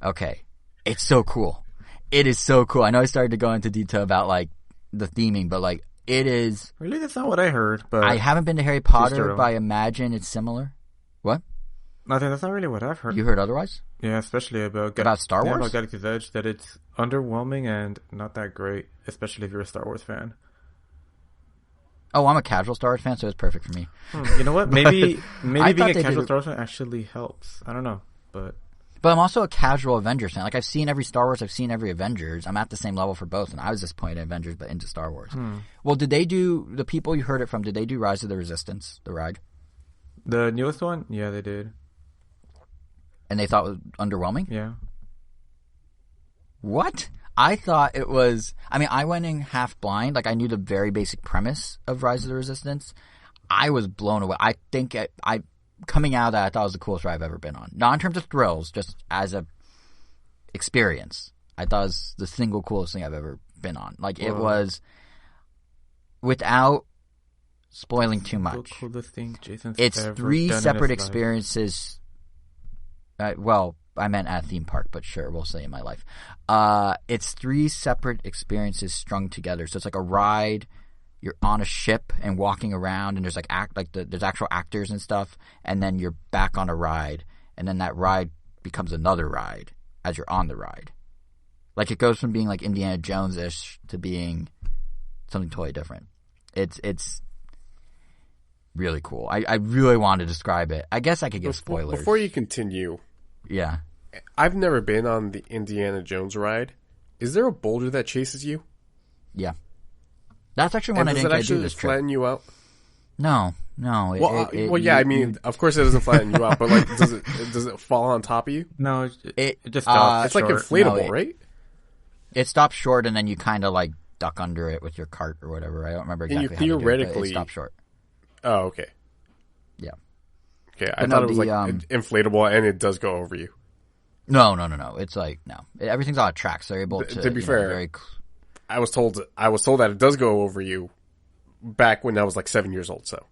Okay. It's so cool. It is so cool. I know I started to go into detail about like the theming, but like it is. Really, that's not what I heard. But I haven't been to Harry Potter, but I imagine it's similar. What? Nothing. That's not really what I've heard. You heard otherwise? Yeah, especially about Star Wars. About Galaxy's Edge, that it's underwhelming and not that great, especially if you're a Star Wars fan. Oh, I'm a casual Star Wars fan, so it's perfect for me. You know what? Maybe being a casual Star Wars fan actually helps. I don't know, but I'm also a casual Avengers fan. Like, I've seen every Star Wars, I've seen every Avengers. I'm at the same level for both, and I was disappointed in Avengers, but into Star Wars. Well, did they do, the people you heard it from, did they do Rise of the Resistance, the ride? The newest one? Yeah, they did. And they thought it was underwhelming? Yeah. What? I thought it was, I mean, I went in half blind. Like, I knew the very basic premise of Rise of the Resistance. I was blown away. I think I coming out of that, I thought it was the coolest ride I've ever been on. Not in terms of thrills, just as a experience. I thought it was the single coolest thing I've ever been on. Like, it was, without spoiling too much. The coolest thing Jason's it's ever 3 done separate in his experiences. Well, I meant at a theme park, but sure, we'll say in my life. It's 3 separate experiences strung together. So it's like a ride. You're on a ship and walking around, and there's like there's actual actors and stuff, and then you're back on a ride, and then that ride becomes another ride as you're on the ride. Like, it goes from being like Indiana Jones-ish to being something totally different. It's really cool. I really want to describe it. I guess I could give spoilers. Before you continue, yeah, I've never been on the Indiana Jones ride. Is there a boulder that chases you? Yeah. That's actually one I didn't get to do this trip. Flatten you out? No. Well, yeah. I mean, of course it doesn't flatten you out, but like, does it fall on top of you? No, it just stops. It's like inflatable, right? It stops short, and then you kind of like duck under it with your cart or whatever. I don't remember exactly. And you theoretically it stops short. Oh, okay. Yeah. Okay, I thought it was like inflatable, and it does go over you. No. It's like everything's on a track, so you're able to be fair. I was told that it does go over you back when I was like 7 years old. So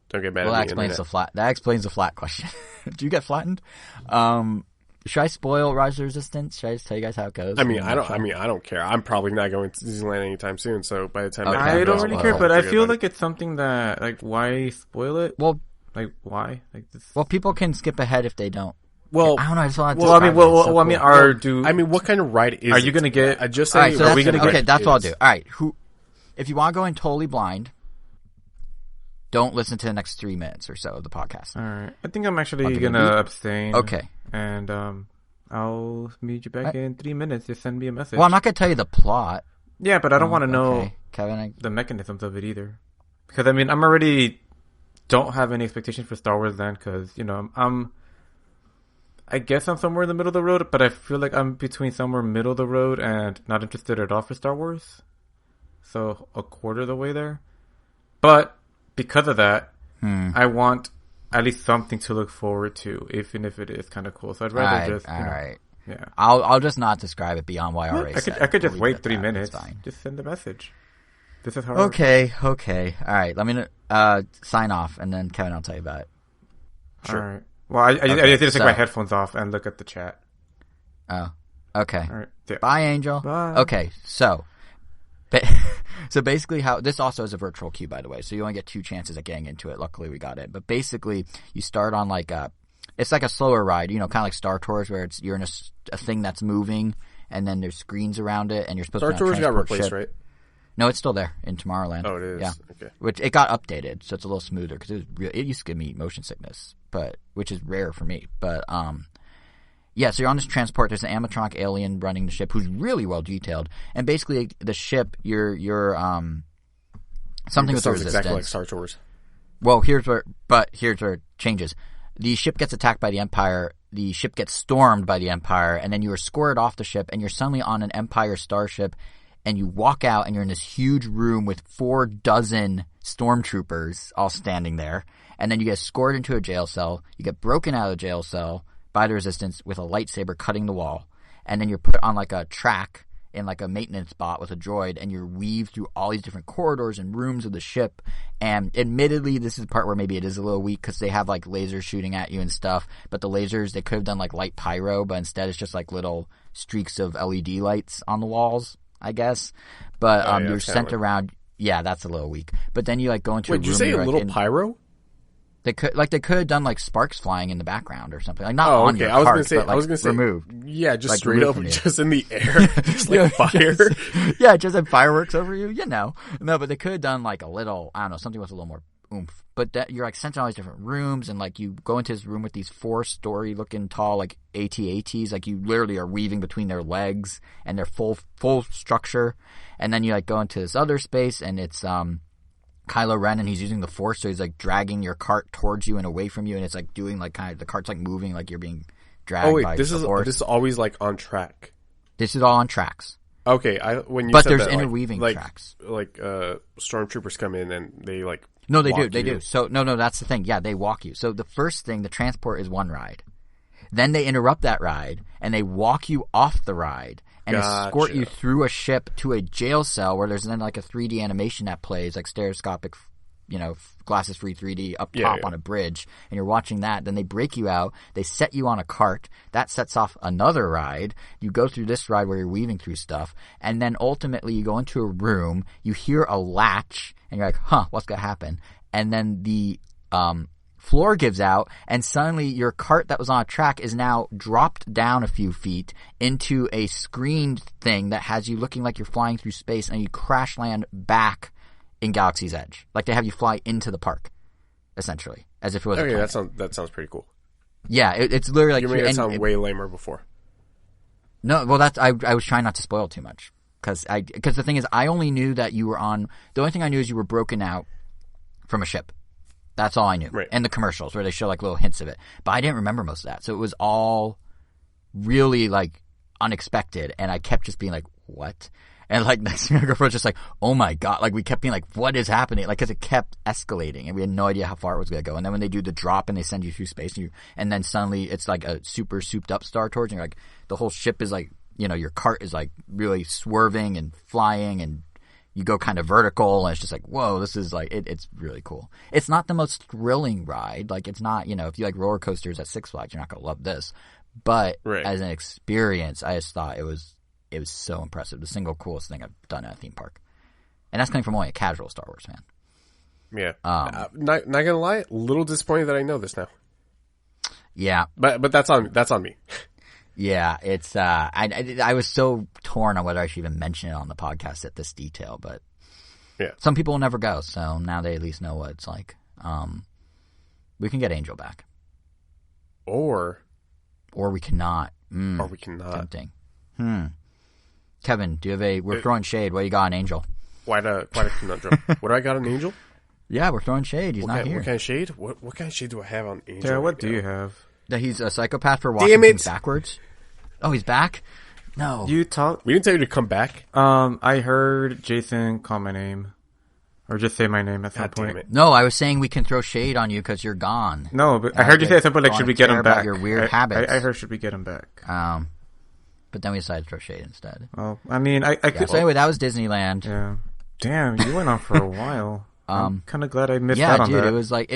don't get mad at me. That explains the flat question. Do you get flattened? Should I spoil Rise of the Resistance? Should I just tell you guys how it goes? I don't care. I'm probably not going to Disneyland anytime soon. So by the time I don't really care, but I feel like it's something that, like, why spoil it? Well, Like, why? Like this. Well, people can skip ahead if they don't. Well, I don't know. I just want to. Well, I mean, I mean, I mean, what kind of ride is? Are you gonna get? I just All say. right, so are we gonna get? okay, that's what I'll do. All right, if you want to go in totally blind, don't listen to the next 3 minutes or so of the podcast. All right, I think I'm actually gonna abstain. Okay, and I'll meet you back in 3 minutes. Just send me a message. well, I'm not gonna tell you the plot. Yeah, but I don't want to know Okay. Kevin, the mechanisms of it either. Because I mean, I'm already don't have any expectations for Star Wars then. Because I guess I'm somewhere in the middle of the road, but I feel like I'm between somewhere middle of the road and not interested at all for Star Wars. So a quarter of the way there. But because of that, I want at least something to look forward to, even if it is kind of cool. So I'd rather just, right. Yeah. I'll just not describe it beyond what I already said. I could just We'll leave wait it at 3 that. minutes. It's fine. Just send a message. This is how. Okay. All right. Let me sign off, and then Kevin, I'll tell you about it. Sure. All right. Well, I just need to take my headphones off and look at the chat. Oh. Okay. All right. Yeah. Bye, Angel. Bye. Okay. So basically, how this also is a virtual queue, by the way. So you only get 2 chances at getting into it. Luckily, we got it. But basically, you start on it's like a slower ride, kind of like Star Tours, where you're in a thing that's moving, and then there's screens around it, and you're supposed Star to Tours got replaced, ship. right? No, it's still there in Tomorrowland. Oh, it is. Yeah. Okay. Which it got updated, so it's a little smoother because it used to give me motion sickness, which is rare for me. But yeah, so you're on this transport. There's an animatronic alien running the ship who's really well detailed, and basically the ship, you're something with the resistance. Exactly like Star Tours. Well, here's where it changes. The ship gets attacked by the Empire. The ship gets stormed by the Empire, and then you are escorted off the ship, and you're suddenly on an Empire starship, and you walk out, and you're in this huge room with 4 dozen stormtroopers all standing there, and then you get escorted into a jail cell. You get broken out of the jail cell by the Resistance with a lightsaber cutting the wall, and then you're put on a track in a maintenance bot with a droid, and you're weaved through all these different corridors and rooms of the ship. And admittedly, this is the part where maybe it is a little weak because they have lasers shooting at you and stuff, but the lasers, they could have done light pyro, but instead it's just little streaks of LED lights on the walls, I guess. But you're sent around. Yeah, that's a little weak. But then you go into a room. Wait, did you say a little pyro? They could have done sparks flying in the background or something. Not on your cart, I was gonna say removed. Yeah, just straight up, just in the air, just fire. Yeah, just had fireworks over you. No, but they could have done a little. I don't know, something with a little more oomph. But that you're sent to all these different rooms, and you go into this room with these 4-story looking tall AT-ATs. You literally are weaving between their legs and their full structure. And then you go into this other space, and it's Kylo Ren, and he's using the Force, so he's dragging your cart towards you and away from you, and it's doing kind of the cart's moving you're being dragged. Oh wait, by this is Force. This is always on track. This is all on tracks. Okay, when you but said there's that, interweaving tracks. Stormtroopers come in and they No, they do. So no, that's the thing. Yeah, they walk you. So the first thing, the transport is one ride. Then they interrupt that ride and they walk you off the ride and escort you through a ship to a jail cell where there's then a 3D animation that plays stereoscopic, glasses free 3D up top on a bridge, and you're watching that. Then they break you out. They set you on a cart. That sets off another ride. You go through this ride where you're weaving through stuff, and then ultimately you go into a room. You hear a latch, and you're like, "Huh, what's gonna happen?" And then the floor gives out, and suddenly your cart that was on a track is now dropped down a few feet into a screened thing that has you looking like you're flying through space, and you crash land back in Galaxy's Edge. They have you fly into the park, essentially, as if it was a planet. that sounds pretty cool. Yeah, it's literally you made it sound way lamer before. No, well, I was trying not to spoil too much, because the thing is, I only knew that you were on. The only thing I knew is you were broken out from a ship. That's all I knew. Right. And the commercials where they show little hints of it. But I didn't remember most of that. So it was all really unexpected. And I kept just being what? And next thing my girlfriend was just oh my God. We kept being what is happening? Because it kept escalating and we had no idea how far it was going to go. And then when they do the drop and they send you through space and then suddenly it's a super souped up Star Tours and you're the whole ship is your cart is really swerving and flying and you go kind of vertical, and it's just whoa, this is it's really cool. It's not the most thrilling ride. It's not, if you like roller coasters at Six Flags, you're not going to love this. But as an experience, I just thought it was so impressive. The single coolest thing I've done at a theme park. And that's coming from only a casual Star Wars fan. Yeah. Not gonna lie, a little disappointed that I know this now. Yeah. But that's on me. Yeah, it's I was so torn on whether I should even mention it on the podcast at this detail, but yeah, some people will never go, so now they at least know what it's like. We can get Angel back, or we cannot. Or we cannot. Tempting. Kevin, do you have we're throwing shade. What do you got on Angel? Quite a conundrum. What do I got on Angel? Yeah, we're throwing shade. He's not here. What kind of shade? What kind of shade do I have on Angel? Yeah, what do you have? That he's a psychopath for walking things backwards. Oh, he's back? No. We didn't tell you to come back. I heard Jason call my name. Or just say my name at some point. No, I was saying we can throw shade on you because you're gone. No, but I heard you say at some point, like, should we get him back? Your weird habits. I heard, should we get him back? But then we decided to throw shade instead. Oh, I mean, I could... So anyway, that was Disneyland. Yeah. Damn, you went on for a while. I'm kind of glad I missed out on that. Yeah, dude, it was like,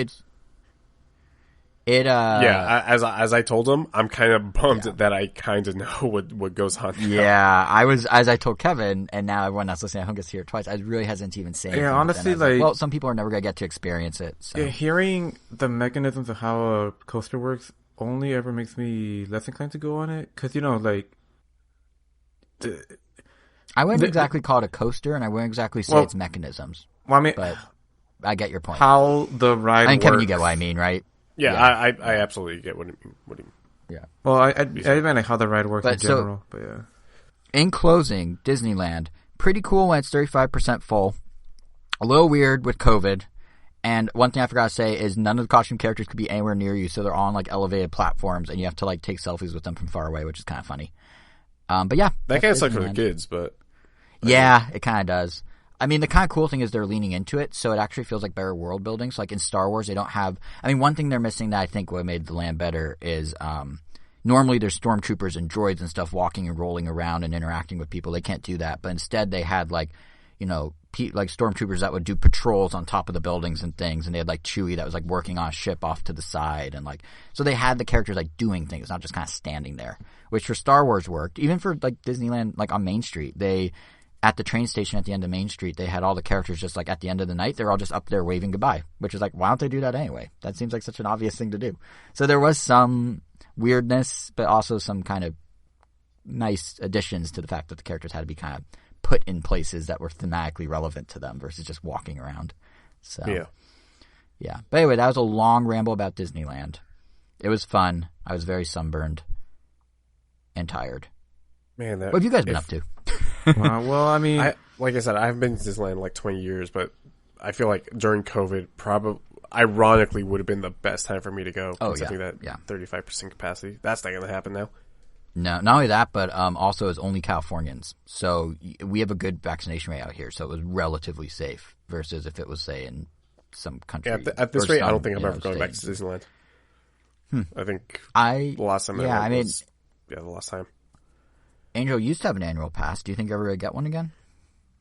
yeah, as I told him, I'm kind of bummed that I kind of know what goes on now. Yeah, I was, as I told Kevin, and now everyone that's listening, I hope gets here twice. I really hesitant to even say anything. Yeah, honestly, like, well, some people are never gonna get to experience it. So. Yeah, hearing the mechanisms of how a coaster works only ever makes me less inclined to go on it, because like, I wouldn't exactly call it a coaster, and I wouldn't exactly say its mechanisms. Well, I mean, but I get your point. How the ride works. Kevin, you get what I mean, right? Yeah, I absolutely get what you mean. Yeah. Well, I meant like how the ride works in general. But yeah. In closing, Disneyland, pretty cool when it's 35% full. A little weird with COVID. And one thing I forgot to say is none of the costume characters could be anywhere near you, so they're on like elevated platforms, and you have to like take selfies with them from far away, which is kind of funny. But yeah, that kind of sucks for the kids, but yeah, it kind of does. I mean, the kind of cool thing is they're leaning into it, so it actually feels like better world building. So, like in Star Wars, they don't have... I mean, one thing they're missing that I think would have made the land better is normally there's stormtroopers and droids and stuff walking and rolling around and interacting with people. They can't do that. But instead, they had, like, like stormtroopers that would do patrols on top of the buildings and things. And they had, like, Chewie that was, like, working on a ship off to the side. And, like... So they had the characters, like, doing things, not just kind of standing there. Which for Star Wars worked. Even for, like, Disneyland, like, on Main Street, at the train station at the end of Main Street, they had all the characters just like at the end of the night, they're all just up there waving goodbye, which is like, why don't they do that anyway? That seems like such an obvious thing to do. So there was some weirdness, but also some kind of nice additions to the fact that the characters had to be kind of put in places that were thematically relevant to them versus just walking around. So, yeah. But anyway, that was a long ramble about Disneyland. It was fun. I was very sunburned and tired. Man, what have you guys been up to? Well, I mean... like I said, I haven't been to Disneyland in like 20 years, but I feel like during COVID, probably, ironically, would have been the best time for me to go. Oh, considering that 35% capacity. That's not going to happen now. No, not only that, but also it's only Californians. So we have a good vaccination rate out here, so it was relatively safe versus if it was, say, in some country. Yeah, at this rate, I don't think I'm ever going back to Disneyland. I think the last time I went was the last time. Angel used to have an annual pass. Do you think you're ever going to get one again?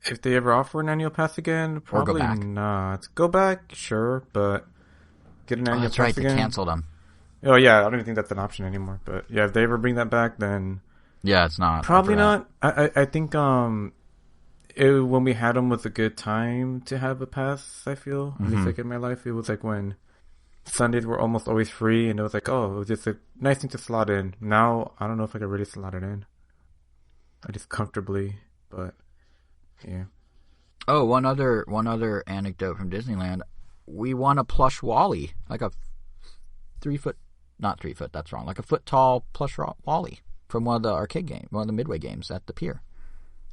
If they ever offer an annual pass again, probably not. Go back, sure, but get an annual pass again. That's right, they canceled them. Oh, yeah, I don't even think that's an option anymore. But, yeah, if they ever bring that back, then... Yeah, it's not. Probably not. I think when we had them was a good time to have a pass, I feel. At least, like, in my life. It was, like, when Sundays were almost always free, and it was like, oh, it was just a nice thing to slot in. Now, I don't know if I could really slot it in. I just comfortably, but yeah. Oh, one other anecdote from Disneyland. We won a plush Wally, like a 3 foot, not 3 foot, that's wrong, like a foot tall plush Wally from one of the arcade games, one of the Midway games at the pier.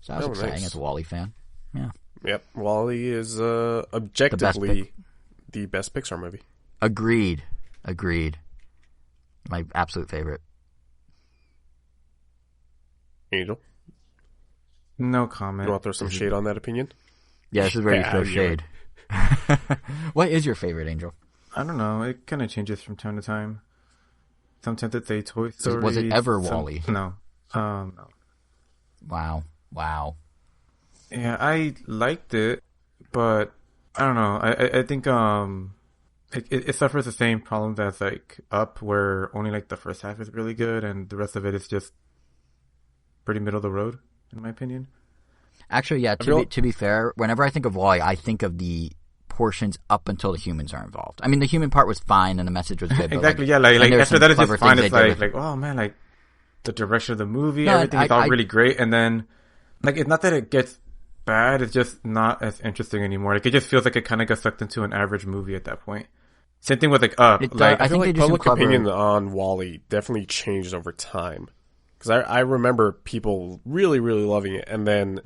So that was exciting as a Wally fan. Yeah. Yep. Wally is objectively the best Pixar movie. Agreed. My absolute favorite. Angel? No comment. You want to throw some shade on that opinion? Yeah, this is where you throw shade. What is your favorite, Angel? I don't know. It kind of changes from time to time. Sometimes it's a Toy Story. Was it ever Wall-E? No. No. Wow. Yeah, I liked it, but I don't know. I think it suffers the same problems as like Up, where only like the first half is really good and the rest of it is just pretty middle of the road, in my opinion. Actually, yeah. To be fair, whenever I think of Wall-E, I think of the portions up until the humans are involved. I mean, the human part was fine and the message was good. But exactly. like, Yeah. Like after that, it's just fine. It's like oh man, like the direction of the movie, No, everything is all really great, and then like it's not that it gets bad. It's just not as interesting anymore. Like it just feels like it kind of got sucked into an average movie at that point. Same thing with like Up. Like I feel think like public opinion on WALL-E definitely changed over time. Because I remember people really, really loving it, and then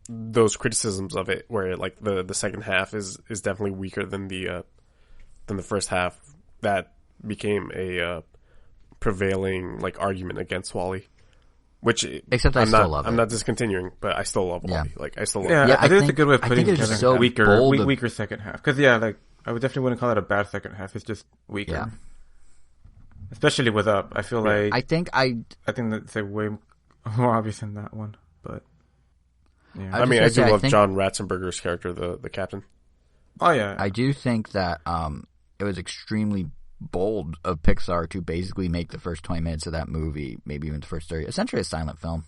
those criticisms of it, where like the second half is definitely weaker than the first half. That became a prevailing like argument against WALL-E. Which except I'm not, I'm not discontinuing, but I still love WALL-E. Like I still love it. Yeah, I think it's a good way of putting it. So weaker second half. Because like I would definitely wouldn't call it a bad second half. It's just weaker. Yeah. Especially with Up, I feel like I think that's way more obvious in that one. But yeah, I mean, I do love John Ratzenberger's character, the captain. Oh yeah, I do think that it was extremely bold of Pixar to basically make the first 20 minutes of that movie, maybe even the first 30, essentially a silent film.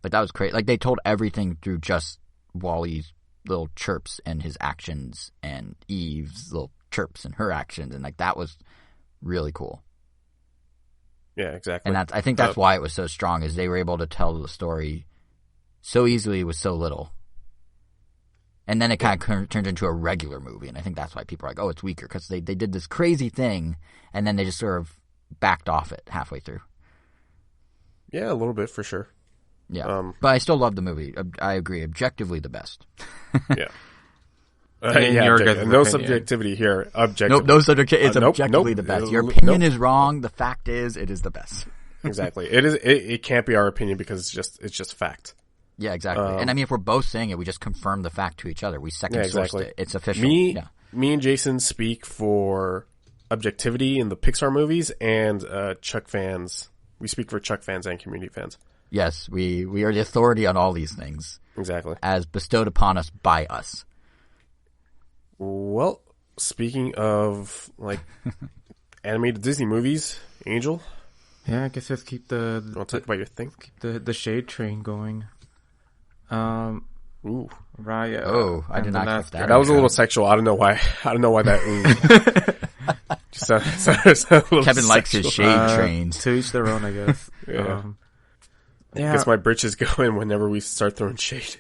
Like that was crazy. Like they told everything through just WALL-E's little chirps and his actions, and Eve's little chirps and her actions, and like that was really cool. Yeah, exactly. And I think that's why it was so strong, is they were able to tell the story so easily with so little. And then it kind of turned into a regular movie, and I think that's why people are like, oh, it's weaker, because they did this crazy thing, and then they just sort of backed off it halfway through. Yeah, a little bit, for sure. Yeah, but I still love the movie. I agree, objectively the best. Yeah. No subjectivity here. Objectively. Nope, no subjectivity. It's objectively the best. Your opinion is wrong. The fact is, it is the best. Exactly. It is. It can't be our opinion because it's just fact. Yeah, exactly. And I mean, if we're both saying it, we just confirm the fact to each other. We sourced it. It's official. Me and Jason speak for objectivity in the Pixar movies, and Chuck fans. We speak for Chuck fans and community fans. Yes, we are the authority on all these things. Exactly. As bestowed upon us by us. Well, speaking of like animated Disney movies, Angel. Yeah, I guess let's keep want to talk about your thing? Keep the shade train going. Ooh, Raya. Oh, I did not expect that. That was a little sexual. I don't know why. I don't know why that. Kevin likes his shade trains. To each their own, I guess. Yeah. I guess my britches go in whenever we start throwing shade.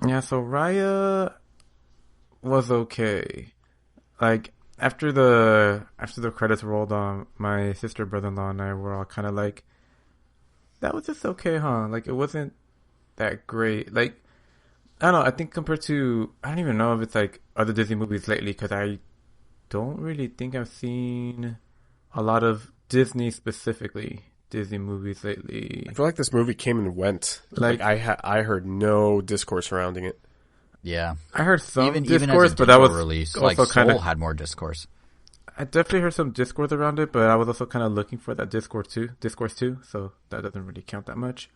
Yeah, so Raya was okay. Like after the credits rolled on, my sister, brother-in-law, and I were all kind of like, that was just okay, huh? Like it wasn't that great. Like I don't know. I think compared to, I don't even know if it's like other Disney movies lately, because I don't really think I've seen a lot of Disney movies lately. I feel like this movie came and went. Like I heard no discourse surrounding it. Yeah, I heard some even discourse, as a but that was release. Also like kind Soul of had more discourse. I definitely heard some discourse around it, but I was also kind of looking for that discourse too. So that doesn't really count that much.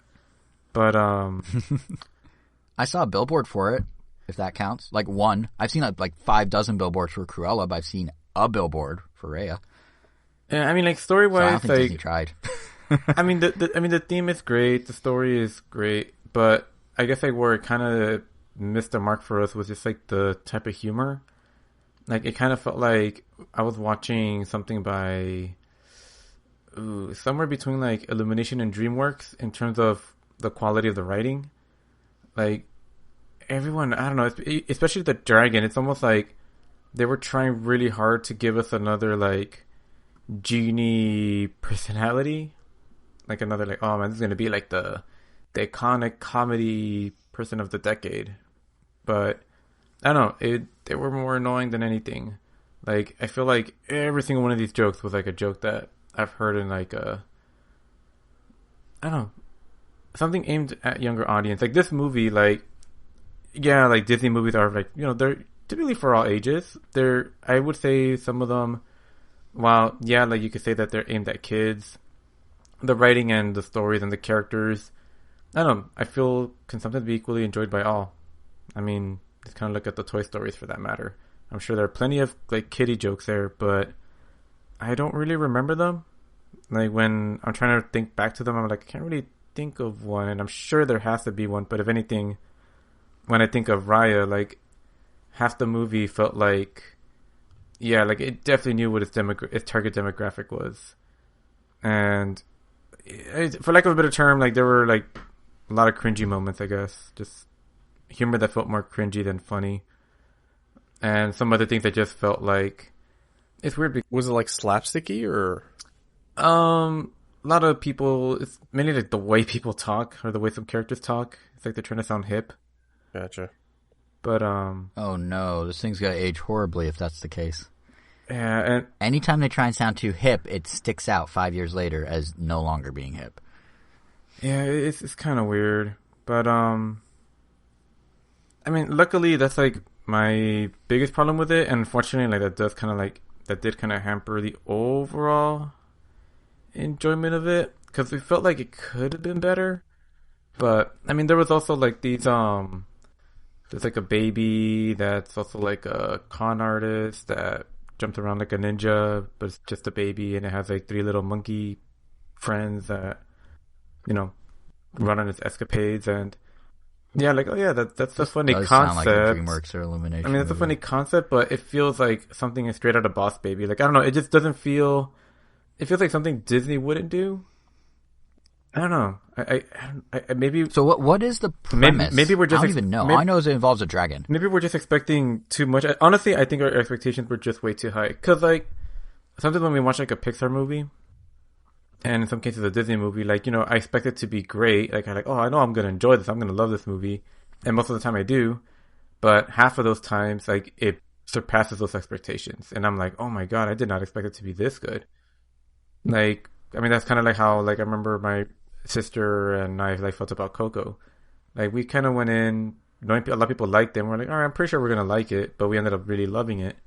But I saw a billboard for it, if that counts. Like one. I've seen like 5 dozen billboards for Cruella, but I've seen a billboard for Raya. Yeah, I mean, like story wise, so I don't think like Disney tried. I mean, the theme is great, the story is great, but I guess like where it kind of missed the mark for us was just like the type of humor. Like it kind of felt like I was watching something by somewhere between like Illumination and DreamWorks in terms of the quality of the writing. Like everyone, I don't know, especially the dragon. It's almost like they were trying really hard to give us another like genie personality. Like another like, oh man, this is gonna be like the iconic comedy person of the decade. But I don't know, they were more annoying than anything. Like I feel like every single one of these jokes was like a joke that I've heard in like I don't know, something aimed at younger audience. Like this movie, like yeah, like Disney movies are like, you know, they're typically for all ages. I would say some of them, while yeah, like you could say that they're aimed at kids, the writing and the stories and the characters, I don't know, I feel can sometimes be equally enjoyed by all. I mean, just kind of look at the Toy Stories for that matter. I'm sure there are plenty of like kiddie jokes there, but I don't really remember them. Like when I'm trying to think back to them, I'm like, I can't really think of one, and I'm sure there has to be one, but if anything, when I think of Raya, like half the movie felt like, yeah, like it definitely knew what its target demographic was, and for lack of a better term, like there were like a lot of cringy moments, I guess, just humor that felt more cringy than funny, and some other things that just felt like it's weird. Was it like slapsticky or? A lot of people, it's mainly like the way people talk or the way some characters talk. It's like they're trying to sound hip. Gotcha. But oh no, this thing's gonna age horribly if that's the case. yeah, and Anytime they try and sound too hip, it sticks out 5 years later as no longer being hip. yeah, it's kind of weird. But I mean, luckily that's like my biggest problem with it, and unfortunately, like that did kind of hamper the overall enjoyment of it, because we felt like it could have been better. But I mean, there was also like these there's like a baby that's also like a con artist that jumped around like a ninja, but it's just a baby, and it has like 3 little monkey friends that, you know, run on its escapades. And yeah, like, oh yeah, that's a funny Does concept. sound like a DreamWorks or Illumination. I mean, it's a movie. funny concept, but it feels like something is straight out of Boss Baby. Like, I don't know, it just doesn't feel. It feels like something Disney wouldn't do. I don't know. I maybe. So what is the premise? Maybe we're just. I don't even know. All I know is it involves a dragon. Maybe we're just expecting too much. Honestly, I think our expectations were just way too high. Because like sometimes when we watch like a Pixar movie, and in some cases a Disney movie, like, you know, I expect it to be great. Like, I'm like, oh, I know I'm gonna enjoy this. I'm gonna love this movie, and most of the time I do. But half of those times, like, it surpasses those expectations, and I'm like, oh my god, I did not expect it to be this good. Like, I mean, that's kind of like how, like, I remember my sister and I like felt about Coco. Like, we kind of went in knowing a lot of people liked it, and we're like, all right, I'm pretty sure we're gonna like it, but we ended up really loving it.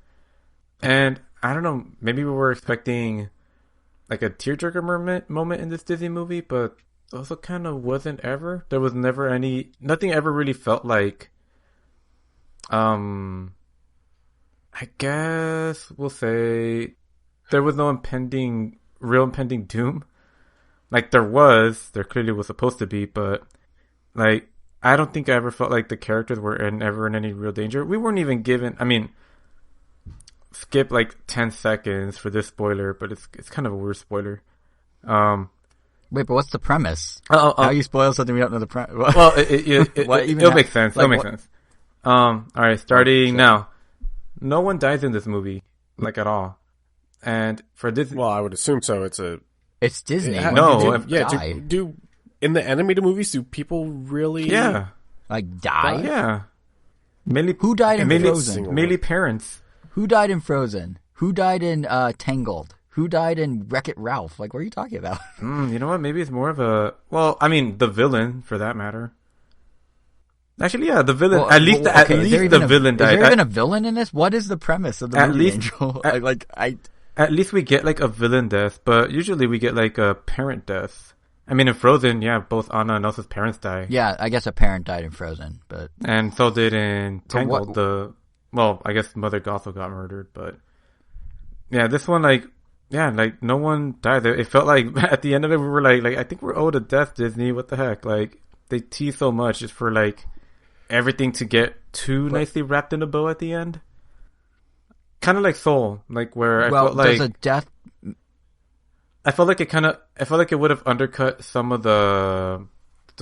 And I don't know, maybe we were expecting like a tearjerker moment in this Disney movie, but also kind of wasn't ever. There was never nothing ever really felt like, I guess we'll say there was no real impending doom. Like, there clearly was supposed to be, but like, I don't think I ever felt like the characters were ever in any real danger. We weren't even given, I mean, skip like 10 seconds for this spoiler, but it's kind of a weird spoiler. Wait, but what's the premise? How you spoil something we don't know the premise? Well, it'll make sense. It'll make sense. All right, starting now. No one dies in this movie, like, at all. And for Disney, Well, I would assume so. It's Disney. Yeah, When did you yeah. die? Do in the animated movies, do people really? yeah, Like die? yeah. Mainly, Who died in mainly, Frozen? mainly parents. Who died in Frozen? Who died in Tangled? Who died in Wreck-It Ralph? Like, what are you talking about? You know what? Maybe it's more of a. Well, I mean, the villain, for that matter. Actually, yeah, the villain. Well, at least the villain died. Is there even a villain in this? What is the premise of the movie, Angel? At least we get like a villain death, but usually we get like a parent death. I mean, in Frozen, yeah, both Anna and Elsa's parents die. Yeah, I guess a parent died in Frozen, but And so did in Tangled. what- Well, I guess Mother Gothel got murdered, but yeah, this one, like, yeah, like, no one died. It felt like at the end of it, we were like, I think we're owed a death, Disney. What the heck? Like, they tease so much just for like everything to get too nicely wrapped in a bow at the end. Kind of like Soul, like, where I felt like there's a death. I felt like it would have undercut some of the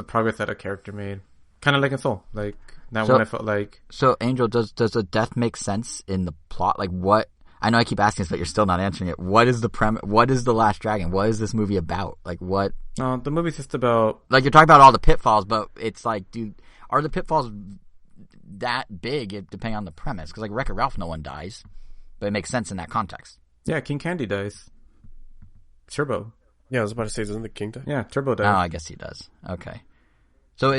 progress that a character made. Kind of like in Soul, like that one. I felt like. So, Angel, does a death make sense in the plot? Like, what? I know I keep asking this, but you're still not answering it. What is the premise? What is The Last Dragon? What is this movie about? Like, what? The movie's just about. Like, you're talking about all the pitfalls, but it's like, dude, are the pitfalls that big? Depending on the premise, because like Wreck-It Ralph, no one dies, but it makes sense in that context. Yeah, King Candy dies. Turbo. Yeah, I was about to say, doesn't the king die? Yeah, Turbo dies. Oh, I guess he does. Okay. So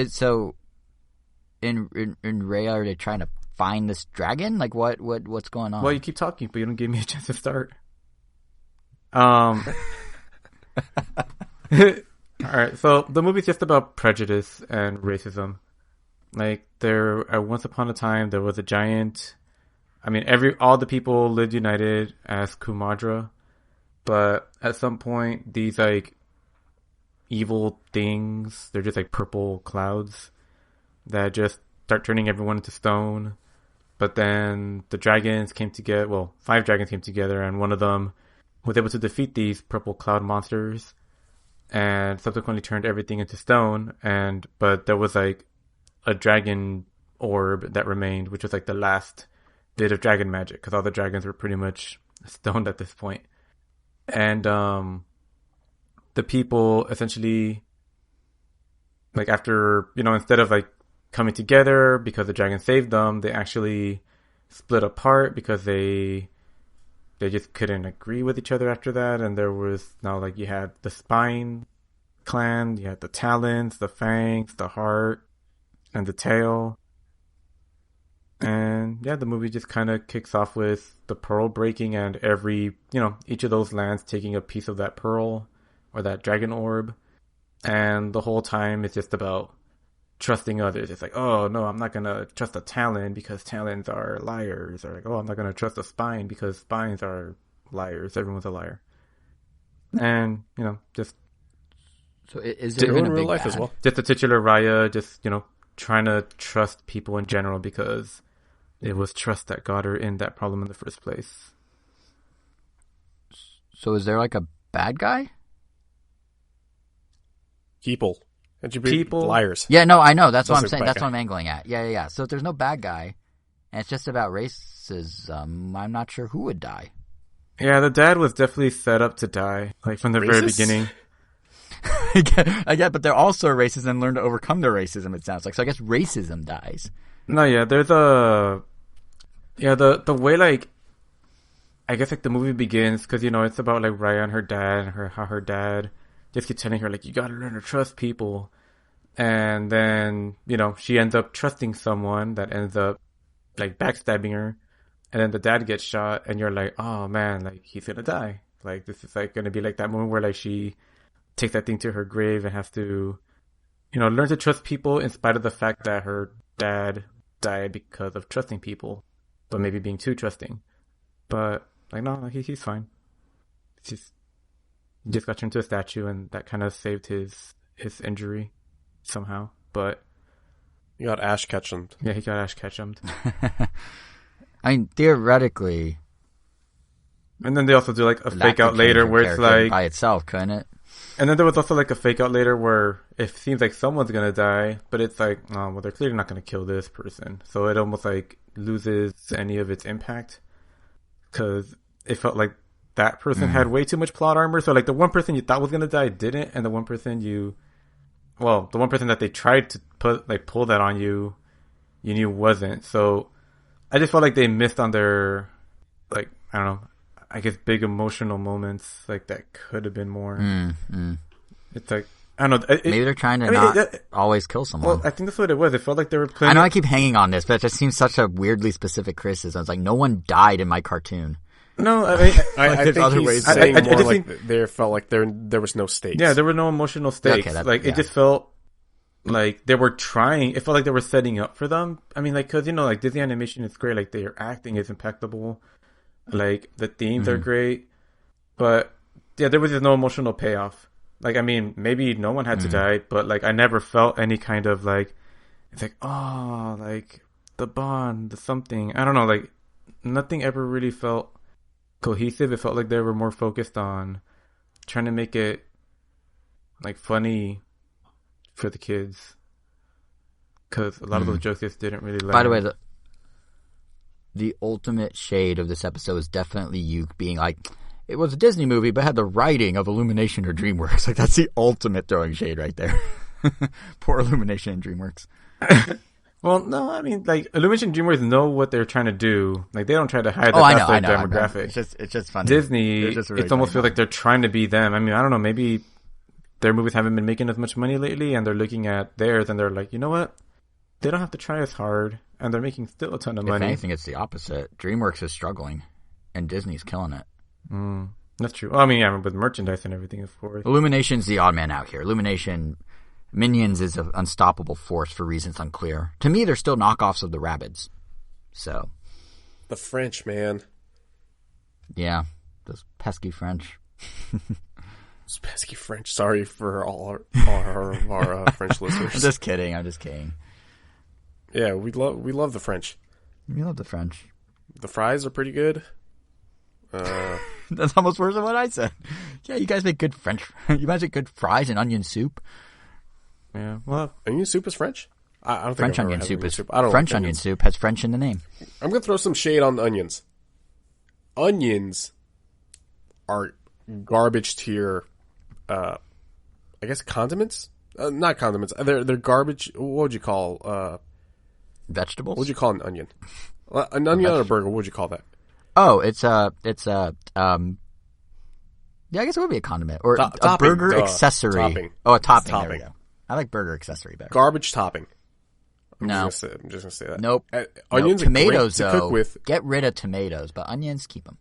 in Raya, are they trying to find this dragon? Like, what's going on? Well, you keep talking, but you don't give me a chance to start. All right, so the movie's just about prejudice and racism. Like, once upon a time, there was a giant. I mean, all the people lived united as Kumadra, but at some point, these like evil things, they're just like purple clouds that just start turning everyone into stone. But then the dragons came together. Well, 5 dragons came together, and one of them was able to defeat these purple cloud monsters, and subsequently turned everything into stone. But there was like a dragon orb that remained, which was like the last bit of dragon magic, because all the dragons were pretty much stoned at this point. And the people essentially, like, after, instead of like coming together because the dragon saved them, they actually split apart because they just couldn't agree with each other after that. And there was now, like, you had the Spine clan, you had the Talons, the Fangs, the Heart, and the Tail. And yeah, the movie just kind of kicks off with the pearl breaking, and each of those lands taking a piece of that pearl or that dragon orb. And the whole time it's just about trusting others. It's like, oh no, I'm not gonna trust a Talon because Talons are liars, or like, oh, I'm not gonna trust a Spine because Spines are liars. Everyone's a liar. And just so is there even a big life bad? as well? Just the titular Raya, just trying to trust people in general, because it was trust that got her in that problem in the first place. So is there like a bad guy? People. Liars. Yeah, no, I know. That's what I'm Doesn't saying. bad That's guy. what I'm angling at. Yeah. So if there's no bad guy, and it's just about racism, I'm not sure who would die. Yeah, the dad was definitely set up to die, like from the very Racist? beginning. I get, but they're also racist and learn to overcome their racism, it sounds like. So I guess racism dies. No, yeah, there's the way, like, I guess, like, the movie begins, because, it's about, like, Raya and her dad, and how her dad just keeps telling her, like, you gotta learn to trust people. And then, she ends up trusting someone that ends up, like, backstabbing her. And then the dad gets shot, and you're like, oh man, like, he's gonna die. Like, this is, like, gonna be like that moment where, like, she takes that thing to her grave and has to, learn to trust people in spite of the fact that her dad died because of trusting people, but maybe being too trusting. But, like, no, he's fine. He just got turned into a statue, and that kind of saved his injury somehow. But You got Ash Ketchum. yeah, he got Ash Ketchum. I mean, theoretically, And then they also do, like, a that fake out could later change where her it's character like, by itself, couldn't it? and then there was also, like, a fake out later where it seems like someone's gonna die, but it's like, oh, well, they're clearly not gonna kill this person. So it almost, like, loses any of its impact, because it felt like that person had way too much plot armor. So, like, the one person you thought was gonna die didn't, and the one person the one person that they tried to pull that on you, you knew wasn't. So I just felt like they missed on their, like, I don't know, I guess big emotional moments, like, that could have been more. It's like, I don't know. Maybe they're trying to always kill someone. Well, I think that's what it was. It felt like they were playing. I know I keep hanging on this, but it just seems such a weirdly specific criticism. It's like, no one died in my cartoon. No, I mean, I there's think other he's ways. saying I more just like think- there felt like there was no stakes. yeah, there were no emotional stakes. Okay, It just felt like they were trying. It felt like they were setting up for them. I mean, like, because, like, Disney animation is great. Like, their acting is impeccable. Like, the themes are great. But, yeah, there was just no emotional payoff. Like, I mean, maybe no one had to die, but, like, I never felt any kind of, like, it's like, oh, like, the bond, the something. I don't know, like, nothing ever really felt cohesive. It felt like they were more focused on trying to make it, like, funny for the kids. Because a lot of those jokes just didn't really land. By the way, the ultimate shade of this episode is definitely you being like, it was a Disney movie, but had the writing of Illumination or DreamWorks. Like, that's the ultimate throwing shade right there. Poor Illumination and DreamWorks. Well, no, I mean, like, Illumination and DreamWorks know what they're trying to do. Like, they don't try to hide that I that's know, their I know. demographic. It's just funny. Disney, It's just really it's almost funny. feel like they're trying to be them. I mean, I don't know, maybe their movies haven't been making as much money lately, and they're looking at theirs, and they're like, you know what? They don't have to try as hard, and they're making still a ton of If money. anything, it's the opposite. DreamWorks is struggling, and Disney's killing it. That's true. Well, I mean, yeah, with merchandise and everything, of course. Illumination's the odd man out here. Illumination, Minions is an unstoppable force for reasons unclear. To me, they're still knockoffs of the Rabbids. So, The French, man. yeah, those pesky French. It's pesky French. Sorry for all our French listeners. I'm just kidding. Yeah, we love the French. We love the French. The fries are pretty good. That's almost worse than what I said. Yeah, you guys make good French. You guys make good fries and onion soup. Yeah, well, onion soup is French. I don't think French I've ever onion had soup is I don't French like onion onions. soup has French in the name. I'm gonna throw some shade on onions. Onions are garbage tier. I guess condiments. Not condiments. They're garbage. What would you call Vegetables? what would you call an onion? An onion on a burger. What would you call that? Oh, yeah, I guess it would be a condiment or a topping, burger accessory. topping. Oh, a topping. It's There topping. we go. I like burger accessory better. Garbage topping. I'm No. just gonna say that. Nope. Onions Tomatoes, are great to though. cook with. Get rid of tomatoes, but onions, keep them.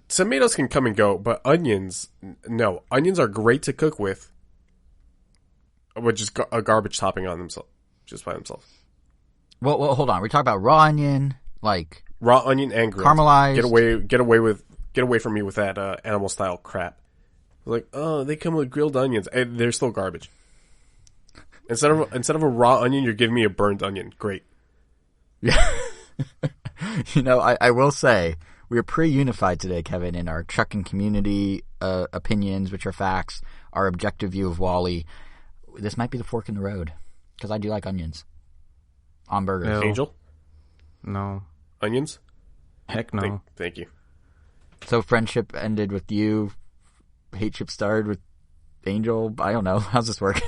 Tomatoes can come and go, but onions, no. Onions are great to cook with, which is a garbage topping on themselves, just by themselves. Well, hold on. We're talking about raw onion, like Raw onion and grilled. caramelized. Get away from me with that animal style crap. Like, oh, they come with grilled onions, and they're still garbage. Instead of a raw onion, you're giving me a burned onion. Great. I will say we are pretty unified today, Kevin, in our trucking community opinions, which are facts, our objective view of Wall-E. This might be the fork in the road because I do like onions on burgers. No. Angel, no. onions. Heck no. Thank you. So friendship ended with you. Hateship started with Angel. I don't know. How's this work?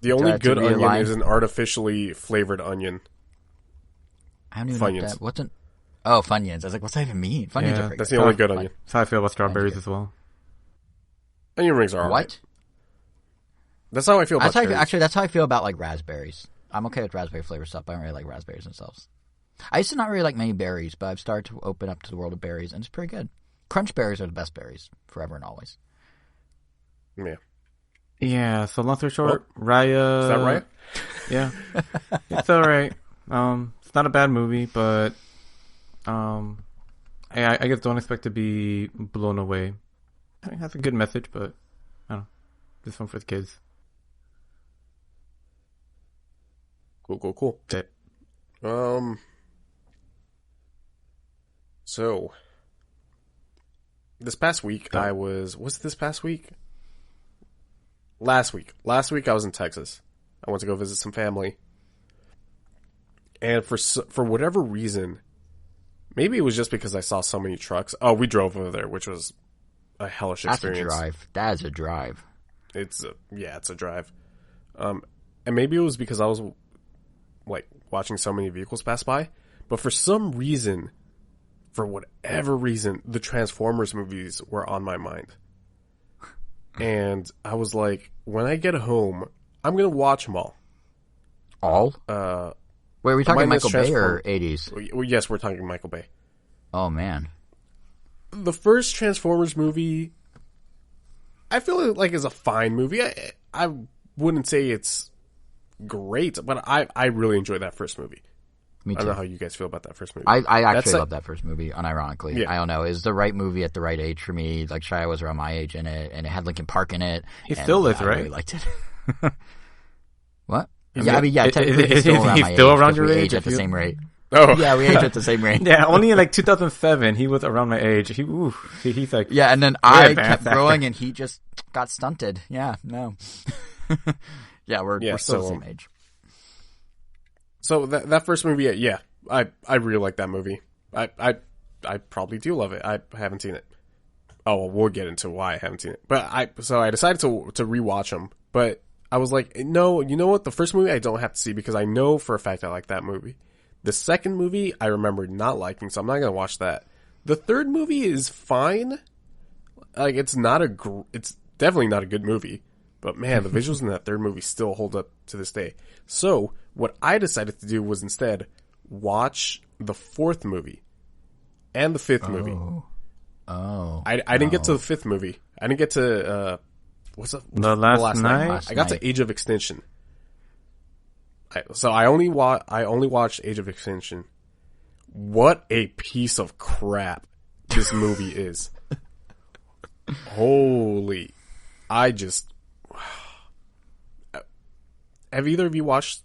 The only to good onion realign. is an artificially flavored onion. I don't even know what Funyuns. that. What's an? Oh, Funyuns. I was like, what's that even mean? Funyuns Yeah, are pretty That's good. the only good onion. That's how I feel about strawberries as well. Onion rings are alright. What? That's how I feel about That's how cherries. actually, that's how I feel about like raspberries. I'm okay with raspberry flavor stuff, but I don't really like raspberries themselves. I used to not really like many berries, but I've started to open up to the world of berries, and it's pretty good. Crunch berries are the best berries, forever and always. Yeah. Yeah, so long story short, Raya. Is that right? Yeah. It's alright. It's not a bad movie, but I guess don't expect to be blown away. It has a good message, but I don't know. This one for the kids. Cool. Okay. So this past week was it this past week? Last week I was in Texas. I went to go visit some family. And for whatever reason, maybe it was just because I saw so many trucks. Oh, we drove over there, which was a hellish experience. That's a drive. That is a drive. It's a drive. And maybe it was because I was like watching so many vehicles pass by, but for some reason, for whatever reason, the Transformers movies were on my mind. And I was like, when I get home, I'm going to watch them all. All? Wait, are we talking mine is Michael Bay or 80s? Well, yes, we're talking Michael Bay. Oh, man. The first Transformers movie, I feel like is a fine movie. I wouldn't say it's great, but I really enjoyed that first movie. Me I don't too. know how you guys feel about that first movie. I actually That's love that first movie, unironically. Yeah. I don't know. It was the right movie at the right age for me. Like, Shia was around my age in it, and it had Linkin Park in it. He and still is, I right? really liked it. What? Is Yeah, it- I mean, yeah, is- technically is- he's still is around he my still age. around 'cause your we age age at if the you- same rate. Oh. Yeah, we age at the same rate. Yeah, only in like 2007, he was around my age. He's like, Yeah, and then I advanced kept actor. growing, and he just got stunted. Yeah, no. Yeah, we're still the so, same age. So that first movie, yeah, I really like that movie. I probably do love it. I haven't seen it. Oh, well, we'll get into why I haven't seen it. But I decided to rewatch them. But I was like, no, you know what? The first movie I don't have to see because I know for a fact I like that movie. The second movie I remember not liking, so I'm not gonna watch that. The third movie is fine. Like it's definitely not a good movie. But man, the visuals in that third movie still hold up to this day. So what I decided to do was instead watch the fourth movie and the fifth movie. Oh. I didn't get to the fifth movie. I didn't get to what's The Last Night? Last I got Night. to Age of Extinction. I only watched Age of Extinction. What a piece of crap this movie is. Holy. Have either of you watched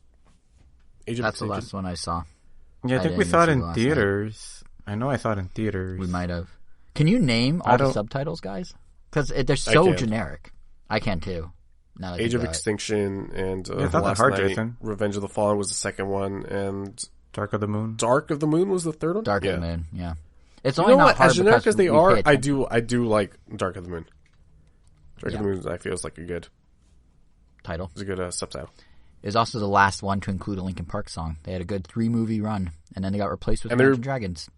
Age of That's the Extinction. last one I saw. Yeah, I think we didn't saw it see in the last theaters. I know I saw it in theaters. We might have. Can you name all the subtitles, guys? Because they're so generic. I can too. Now that I Age think of about it. Extinction and it's not that Last hard, Night, Jason. Revenge of the Fallen was the second one, and Dark of the Moon. Dark of the Moon was the third one. Dark of the Moon, yeah. It's You only know not what? hard As generic because as they we are, pay I attention. do like Dark of the Moon. Dark of the Moon, I feel, is like a good Title. It's a good subtitle. It was also the last one to include a Linkin Park song. They had a good 3-movie run, and then they got replaced with Imagine Dragons.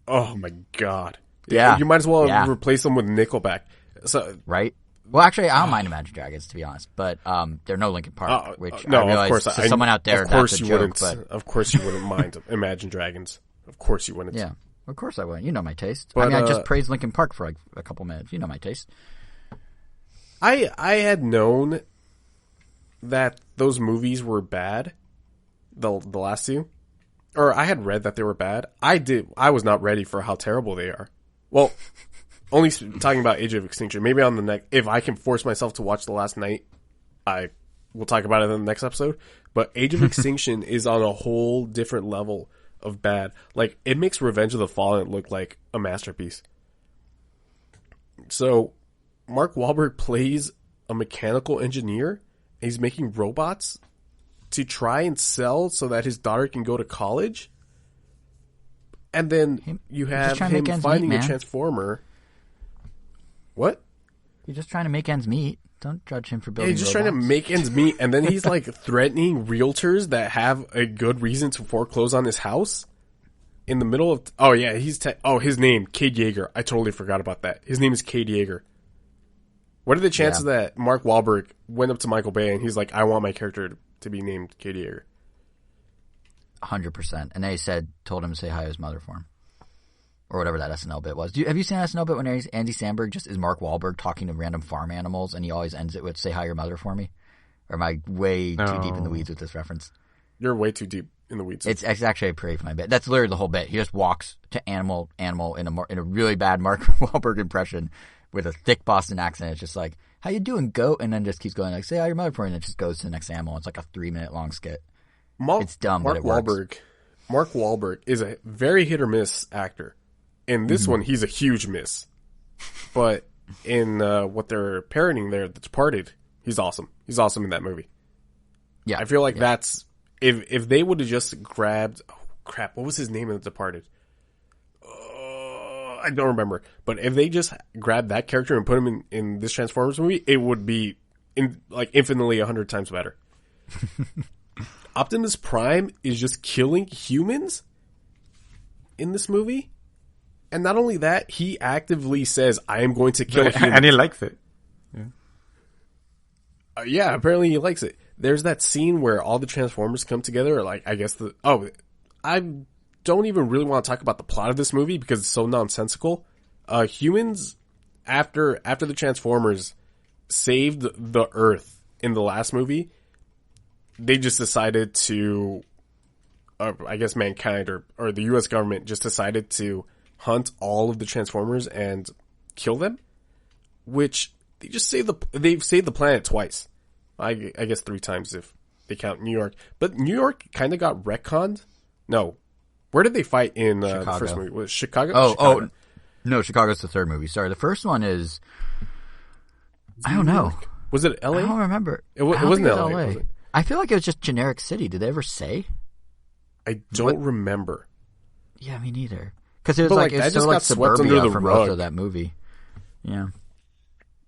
Oh my god! Yeah, you might as well replace them with Nickelback. So right. Well, actually, I don't mind Imagine Dragons, to be honest, but they're no Linkin Park, which no, I realize of course, to someone out there, of course that's a you joke, wouldn't. but... Of course, you wouldn't mind Imagine Dragons. Of course, you wouldn't. Yeah, of course I wouldn't. You know my taste. But, I mean, I just praised Linkin Park for like a couple minutes. You know my taste. I had known that those movies were bad, the last two, or I had read that they were bad. I was not ready for how terrible they are. Well, only talking about Age of Extinction. Maybe on the next, if I can force myself to watch The Last Night, I will talk about it in the next episode. But Age of Extinction is on a whole different level of bad. Like, it makes Revenge of the Fallen look like a masterpiece. So, Mark Wahlberg plays a mechanical engineer. He's making robots to try and sell so that his daughter can go to college. And then you have him finding a transformer. What? You're just trying to make ends meet. Don't judge him for building he's just robots. trying to make ends meet. And then he's like threatening realtors that have a good reason to foreclose on his house. In the middle of... Oh, yeah. his name, Cade Yeager. I totally forgot about that. His name is Cade Yeager. What are the chances that Mark Wahlberg went up to Michael Bay and he's like, I want my character to be named Cade Yeager? 100%. And they told him to say hi to his mother for him. Or whatever that SNL bit was. Have you seen that SNL bit when Andy Samberg just is Mark Wahlberg talking to random farm animals and he always ends it with, say hi to your mother for me? Or am I way too deep in the weeds with this reference? You're way too deep in the weeds. It's actually a pretty funny bit. That's literally the whole bit. He just walks to animal in a really bad Mark Wahlberg impression with a thick Boston accent. It's just like, how you doing, goat? And then just keeps going like, say hi to your mother for me. And it just goes to the next animal. It's like a 3-minute long skit. It's dumb, but it works. Mark Wahlberg is a very hit or miss actor. In this one, he's a huge miss. But in what they're parodying there, The Departed, he's awesome. He's awesome in that movie. Yeah, I feel like that's... If they would have just grabbed... Oh, crap. What was his name in The Departed? I don't remember. But if they just grabbed that character and put him in this Transformers movie, it would be infinitely 100 times better. Optimus Prime is just killing humans in this movie. And not only that, he actively says, I am going to kill humans. And he likes it. Yeah, apparently he likes it. There's that scene where all the Transformers come together. Like, I guess I don't even really want to talk about the plot of this movie because it's so nonsensical. Humans, after the Transformers saved the Earth in the last movie, they just decided to, I guess mankind or the U.S. government just decided to hunt all of the Transformers and kill them, which they've saved the planet twice. I guess 3 times if they count New York. But New York kind of got retconned. No. Where did they fight in the first movie? Was it Chicago? Chicago. No, Chicago's the third movie. Sorry, the first one is... I don't know. Was it L.A.? I don't remember. It wasn't L.A. Was it? I feel like it was just generic city. Did they ever say? I don't remember. Yeah, me neither. Because it was like it's so like suburbia for most of that movie. Yeah.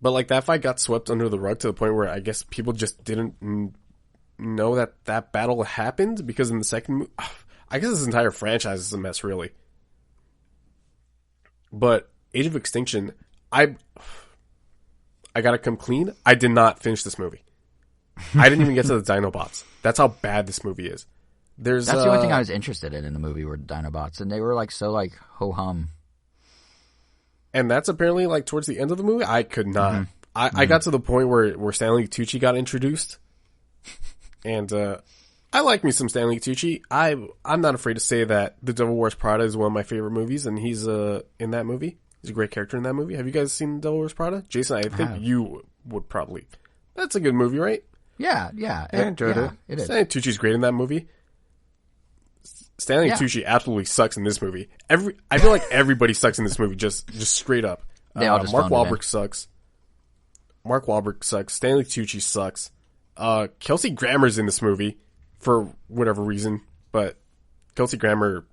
But like that fight got swept under the rug to the point where I guess people just didn't know that battle happened because in the second movie, I guess this entire franchise is a mess, really. But Age of Extinction, I gotta come clean. I did not finish this movie. I didn't even get to the Dinobots. That's how bad this movie is. That's the only thing I was interested in the movie were Dinobots, and they were like so like ho hum. And that's apparently like towards the end of the movie. I could not. I got to the point where Stanley Tucci got introduced, and I like me some Stanley Tucci. I'm not afraid to say that The Devil Wears Prada is one of my favorite movies, and he's in that movie. He's a great character in that movie. Have you guys seen The Devil Wears Prada? Jason, I think you would probably. That's a good movie, right? Yeah. I enjoyed it. It is. Stanley Tucci's great in that movie. Stanley Tucci absolutely sucks in this movie. I feel like everybody sucks in this movie, just straight up. They all just Mark phoned it Wahlberg sucks. Mark Wahlberg sucks. Stanley Tucci sucks. Kelsey Grammer's in this movie for whatever reason, but Kelsey Grammer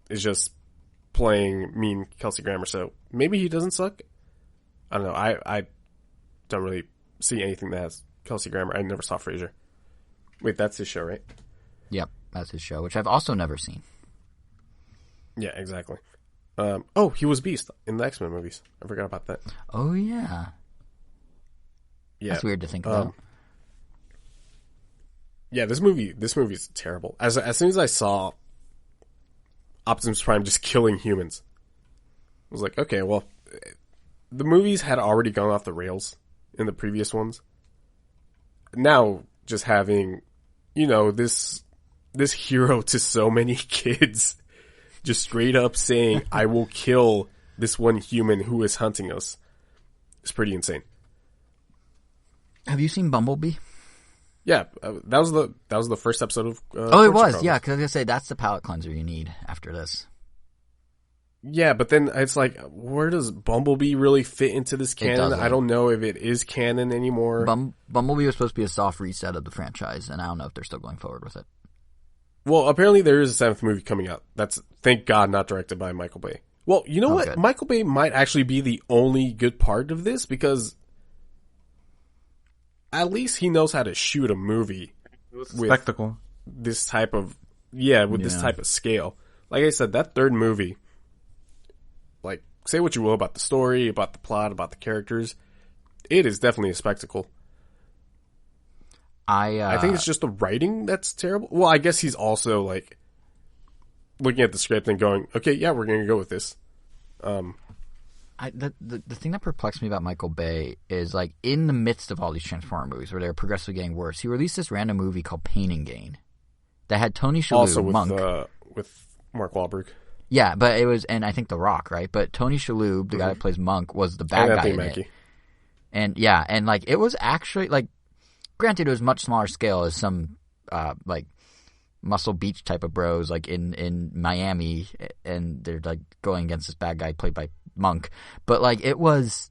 is just playing mean Kelsey Grammer, so maybe he doesn't suck. I don't know. I don't really see anything that has Kelsey Grammer. I never saw Frasier. Wait, that's his show, right? Yep, that's his show, which I've also never seen. Yeah, exactly. He was Beast in the X-Men movies. I forgot about that. Oh, yeah. Yeah. That's weird to think about. Yeah, this movie is terrible. As soon as I saw Optimus Prime just killing humans, I was like, okay, well, the movies had already gone off the rails in the previous ones. Now, just having, this hero to so many kids just straight up saying, I will kill this one human who is hunting us, is pretty insane. Have you seen Bumblebee? Yeah, that was the first episode of. It was, yeah. Because I was gonna say that's the palate cleanser you need after this. Yeah, but then it's like, where does Bumblebee really fit into this canon? I don't know if it is canon anymore. Bumblebee was supposed to be a soft reset of the franchise, and I don't know if they're still going forward with it. Well, apparently there is a 7th movie coming out. That's, thank God, not directed by Michael Bay. Well, you know what? Good. Michael Bay might actually be the only good part of this, because at least he knows how to shoot a movie with spectacle. This type of this type of scale. Like I said, that 3rd movie, like, say what you will about the story, about the plot, about the characters, it is definitely a spectacle. I think it's just the writing that's terrible. Well, I guess he's also, like, looking at the script and going, okay, yeah, we're going to go with this. The thing that perplexed me about Michael Bay is, like, in the midst of all these Transformer movies where they're progressively getting worse, he released this random movie called Pain and Gain that had Tony Shalhoub, also Monk. with Mark Wahlberg. Yeah, but it was, and I think The Rock, right? But Tony Shalhoub, the guy that plays Monk, was the bad guy in it. And yeah, and like it was actually like, granted, it was much smaller scale as some like Muscle Beach type of bros like in Miami, and they're like going against this bad guy played by Monk. But like it was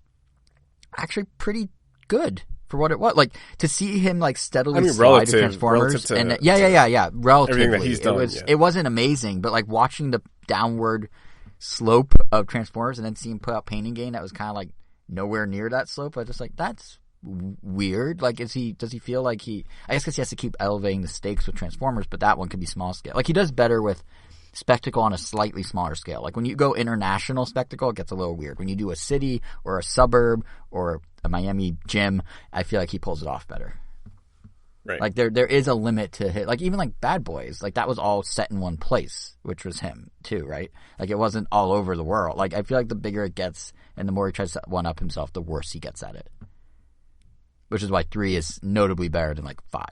actually pretty good for what it was. Like to see him like steadily slide to Transformers, and relatively, everything that he's done, it wasn't amazing, but like watching the downward slope of Transformers and then seeing him put out Pain and Gain, that was kind of like nowhere near that slope. I was just like, that's weird. Like, does he feel like I guess because he has to keep elevating the stakes with Transformers, but that one could be small scale. Like, he does better with spectacle on a slightly smaller scale. Like, when you go international spectacle, it gets a little weird. When you do a city or a suburb or a Miami gym, I feel like he pulls it off better. Right. Like, there is a limit to hit. Like, even like Bad Boys, like that was all set in one place, which was him too, right? Like, it wasn't all over the world. Like, I feel like the bigger it gets and the more he tries to one-up himself, the worse he gets at it. Which is why 3 is notably better than like 5.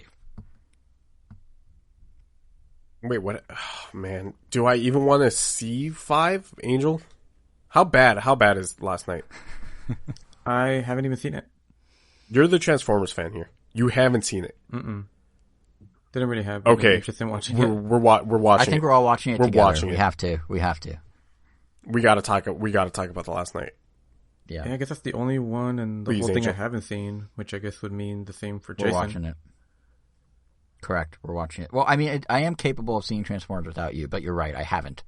Wait, what? Oh, man, do I even want to see 5, Angel? How bad is Last Night? I haven't even seen it. You're the Transformers fan here. You haven't seen it. Mm-mm. Didn't really have any interest in watching it. We're watching. I think we're all watching it together. Watching we have to. We gotta talk about The Last Night. Yeah, I guess that's the only one and the whole thing Angel. I haven't seen, which I guess would mean the same for Jason. We're watching it. Correct, we're watching it. Well, I mean, I am capable of seeing Transformers without you, but you're right, I haven't.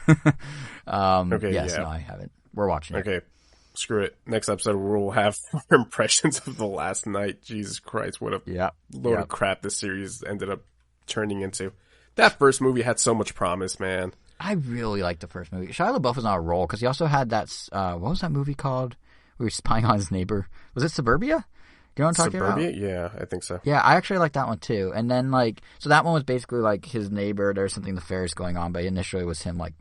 Okay, yes, yeah. No, I haven't. We're watching it. Okay, screw it. Next episode, we'll have our impressions of The Last Night. Jesus Christ, what a load of crap this series ended up turning into. That first movie had so much promise, man. I really liked the first movie. Shia LaBeouf was on a roll because he also had that. What was that movie called? We were spying on his neighbor. Was it Suburbia? You know what I'm talking about? Suburbia? Yeah, I think so. Yeah, I actually liked that one too. And then so that one was basically like his neighbor. There's something nefarious going on, but initially it was him like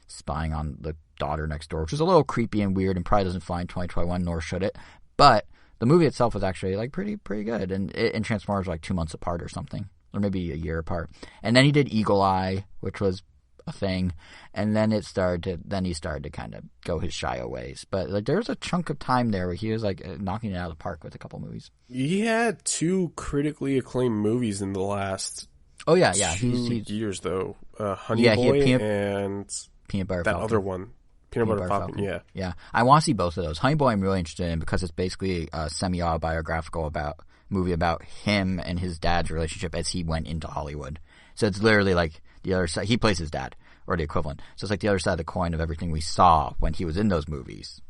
spying on the daughter next door, which was a little creepy and weird and probably doesn't fly in 2021, nor should it. But the movie itself was actually like pretty good. And Transformers were like 2 months apart or something, or maybe a year apart. And then he did Eagle Eye, which was a thing, and then he started to kind of go his Shia ways. But like there was a chunk of time there where he was like knocking it out of the park with a couple movies. He had 2 critically acclaimed movies in the last Oh yeah, 2 he's years though. Honey Yeah, he had Boy and Peanut Butter that Falcon. other one, Peanut Butter Falcon. Yeah. Yeah, I want to see both of those. Honey Boy, I'm really interested in because it's basically a semi-autobiographical movie about him and his dad's relationship as he went into Hollywood. So it's literally like the other side. He plays his dad, or the equivalent. So it's like the other side of the coin of everything we saw when he was in those movies.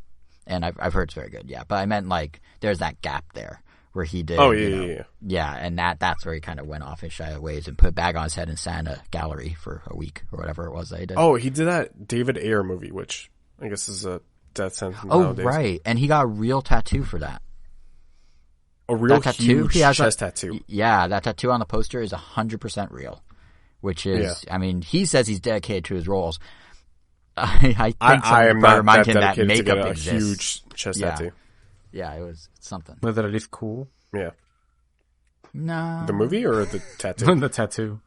And I've heard it's very good. Yeah, but I meant like there's that gap there where he did. Oh yeah. Yeah, and that's where he kind of went off his shy ways and put a bag on his head and sat in a gallery for a week or whatever it was that he did. Oh, he did that David Ayer movie, which I guess is a death sentence nowadays. Right, and he got a real tattoo for that. A real that huge he has chest tattoo. Yeah, that tattoo on the poster is 100% real, which is, I mean, he says he's dedicated to his roles. I think I am not remind that him that dedicated to makeup get a exists. huge chest tattoo. Yeah, it was something. Was it at least cool? Yeah. No. The movie or the tattoo? The tattoo.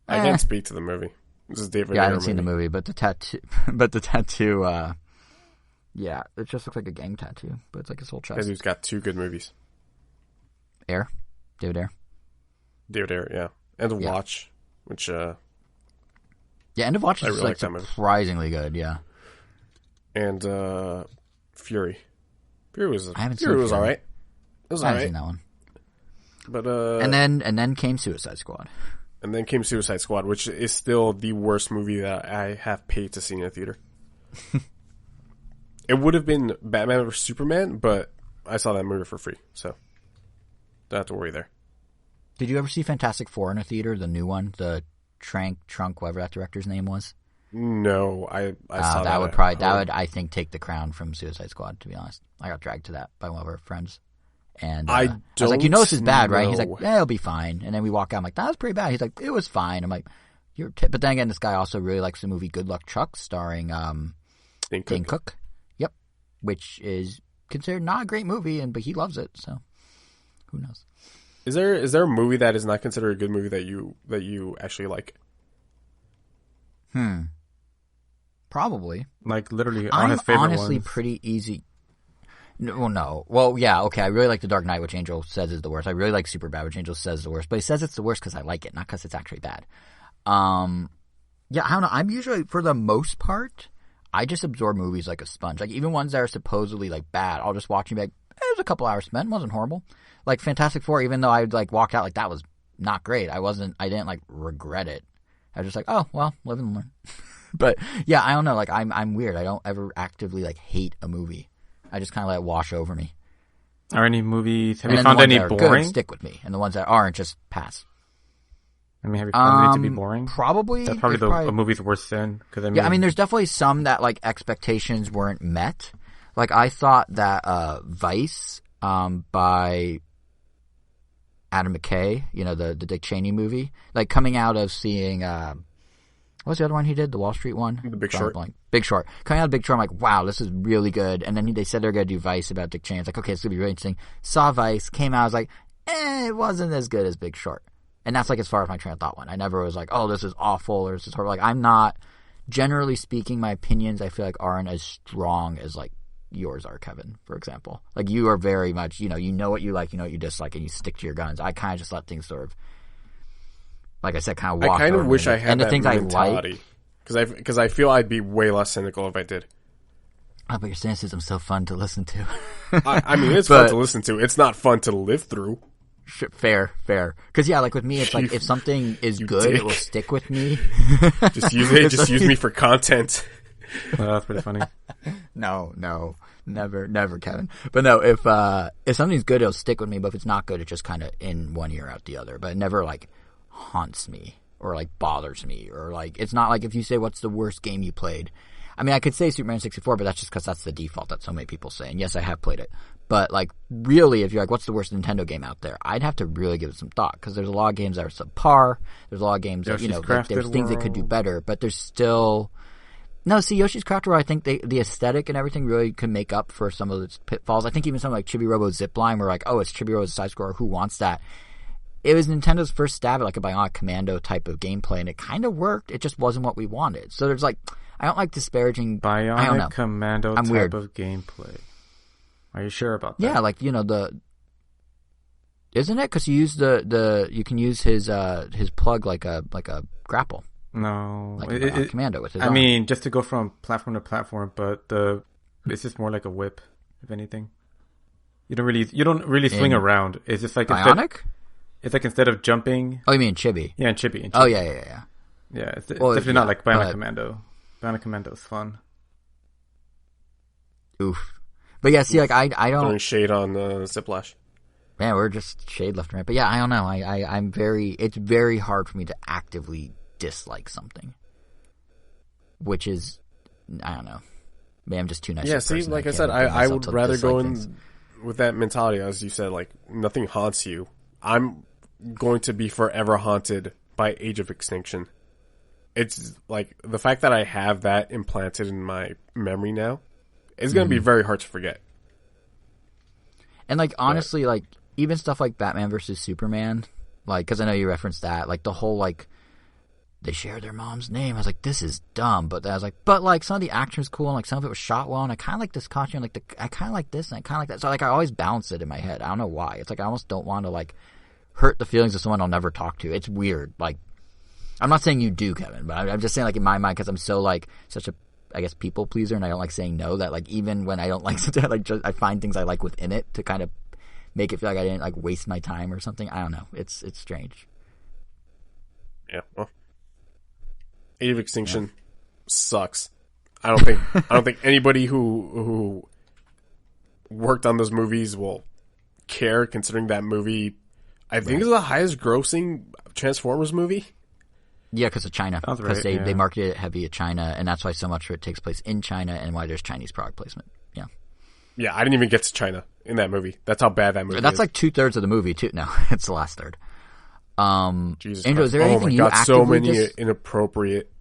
I can't speak to the movie. This is David Ayer I haven't seen the movie, but the tattoo, yeah, it just looks like a gang tattoo, but it's like his whole chest. That dude's got 2 good movies. David Ayer. David Ayer, yeah. And The Watch, which, yeah, End of Watch is really like like that movie. surprisingly good, yeah. And, Fury. Fury was I haven't seen Fury was Fury. alright. It was I haven't alright. seen that one. But, And then came Suicide Squad. And then came Suicide Squad, which is still the worst movie that I have paid to see in a theater. It would have been Batman vs Superman, but I saw that movie for free, so don't have to worry there. Did you ever see Fantastic Four in a theater, the new one, the Trunk, whatever that director's name was? No, I saw that would I think take the crown from Suicide Squad, to be honest. I got dragged to that by one of our friends. And I was like, you know this is bad, right? He's like, yeah, it'll be fine. And then we walk out, I'm like, that was pretty bad. He's like, it was fine. I'm like, but then again, this guy also really likes the movie Good Luck Chuck, starring Dane Cook. Yep. Which is considered not a great movie, but he loves it, so who knows? Is there a movie that is not considered a good movie that you actually like? Probably. Like literally I'm his favorite honestly ones. pretty easy. No. Well, yeah, okay. I really like The Dark Knight, which Angel says is the worst. I really like Superbad, which Angel says is the worst. But he says it's the worst because I like it, not because it's actually bad. Yeah, I don't know. I'm usually, for the most part, I just absorb movies like a sponge. Like, even ones that are supposedly, like, bad, I'll just watch and be like, it was a couple hours spent. It wasn't horrible. Like, Fantastic Four, even though I, like, walked out like, that was not great. I didn't, like, regret it. I was just like, oh, well, live and learn. But, yeah, I don't know. Like, I'm weird. I don't ever actively, like, hate a movie. I just kind of let it wash over me. Are any movies, have And you then found the any ones that are boring? good stick with me. And the ones that aren't, just pass. I mean, have you found any to be boring? Probably. That's probably a movie's worst sin. Cause I mean, Yeah, I mean, there's definitely some that, like, expectations weren't met. Like, I thought that Vice by Adam McKay, you know, the Dick Cheney movie, like, coming out of seeing, what was the other one he did? The Wall Street one? The Big Short. Big Short. Coming out of Big Short, I'm like, wow, this is really good. And then they said they were going to do Vice about Dick Cheney. It's like, okay, it's going to be really interesting. Saw Vice, came out, I was like, it wasn't as good as Big Short. And that's, like, as far as my train of thought went. I never was like, oh, this is awful, or this is horrible. Like, I'm not, generally speaking, my opinions, I feel like, aren't as strong as, like, yours are, Kevin, for example. Like, you are very much, you know what you like, you know what you dislike, and you stick to your guns. I kind of just let things sort of, like I said, kind of walk I kind of over wish me. I had and the that things mentality. I like, Because I feel I'd be way less cynical if I did. oh, but your cynicism's so fun to listen to. I mean, it's fun to listen to. It's not fun to live through. Fair. Because, yeah, like with me, it's like if something is good, dick. it will stick with me. Just use me for content. well, that's pretty funny. No, never, Kevin. But no, if something's good, it'll stick with me. But if it's not good, it's just kind of in one ear out the other. But it never like haunts me or like bothers me or like it's not like if you say what's the worst game you played. I mean, I could say Superman 64, but that's just because that's the default that so many people say. And yes, I have played it. But, like, really, if you're like, what's the worst Nintendo game out there? I'd have to really give it some thought. Because there's a lot of games that are subpar. There's a lot of games that, you know, like, there's things they could do better. But there's still... No, see, Yoshi's Crafted World, I think the aesthetic and everything really could make up for some of its pitfalls. I think even something like Chibi Robo Zipline, where like, oh, it's Chibi Robo's side-scroller, who wants that? It was Nintendo's first stab at, like, a Bionic Commando type of gameplay, and it kind of worked. It just wasn't what we wanted. So there's, like... I don't like disparaging... Bionic Commando type weird. of gameplay. Are you sure about that? Yeah, like, you know, Isn't it? Because you use you can use his plug like a grapple. No, Like a commando with his I arm. mean, just to go from platform to platform, but it's just more like a whip, if anything. You don't really swing around. It's just like Bionic? It's like instead of jumping. Oh, you mean Chibi? Yeah, and Chibi. Oh yeah. Yeah, it's definitely not like Bionic Commando. Bionic Commando is fun. Oof. But yeah, see, like I don't throwing shade on Ziplash. Man, we're just shade left and right. But yeah, I don't know. It's very hard for me to actively dislike something. Which is, I don't know. Maybe I'm just too nice. Yeah, see, like I said, I would rather go in with that mentality, as you said, like, nothing haunts you. I'm going to be forever haunted by Age of Extinction. It's like, the fact that I have that implanted in my memory now, it's going to be very hard to forget. And like, honestly, like, even stuff like Batman versus Superman, like, because I know you referenced that, like, the whole, like, they share their mom's name. I was like, this is dumb. But I was like, but like, some of the action was cool, and like, some of it was shot well, and I kind of like this costume, like, I kind of like this, and I kind of like that. So like, I always balance it in my head. I don't know why. It's like, I almost don't want to like hurt the feelings of someone I'll never talk to. It's weird. Like, I'm not saying you do, Kevin, but I'm just saying, like, in my mind, because I'm so like such a, I guess, people pleaser, and I don't like saying no, that like, even when I don't like something, I find things I like within it to kind of make it feel like I didn't like waste my time or something. I don't know. It's strange. Yeah. Well, Age of Extinction sucks. I don't think anybody who worked on those movies will care, considering that movie, I think, is the highest grossing Transformers movie. Yeah, because of China. Because right, they marketed it heavy at China, and that's why so much of it takes place in China, and why there's Chinese product placement. Yeah. Yeah, I didn't even get to China in that movie. That's how bad that movie is. That's like 2/3 of the movie, too. No, it's the last third. Jesus Andrew, Christ. is there anything you God, so many actively inappropriate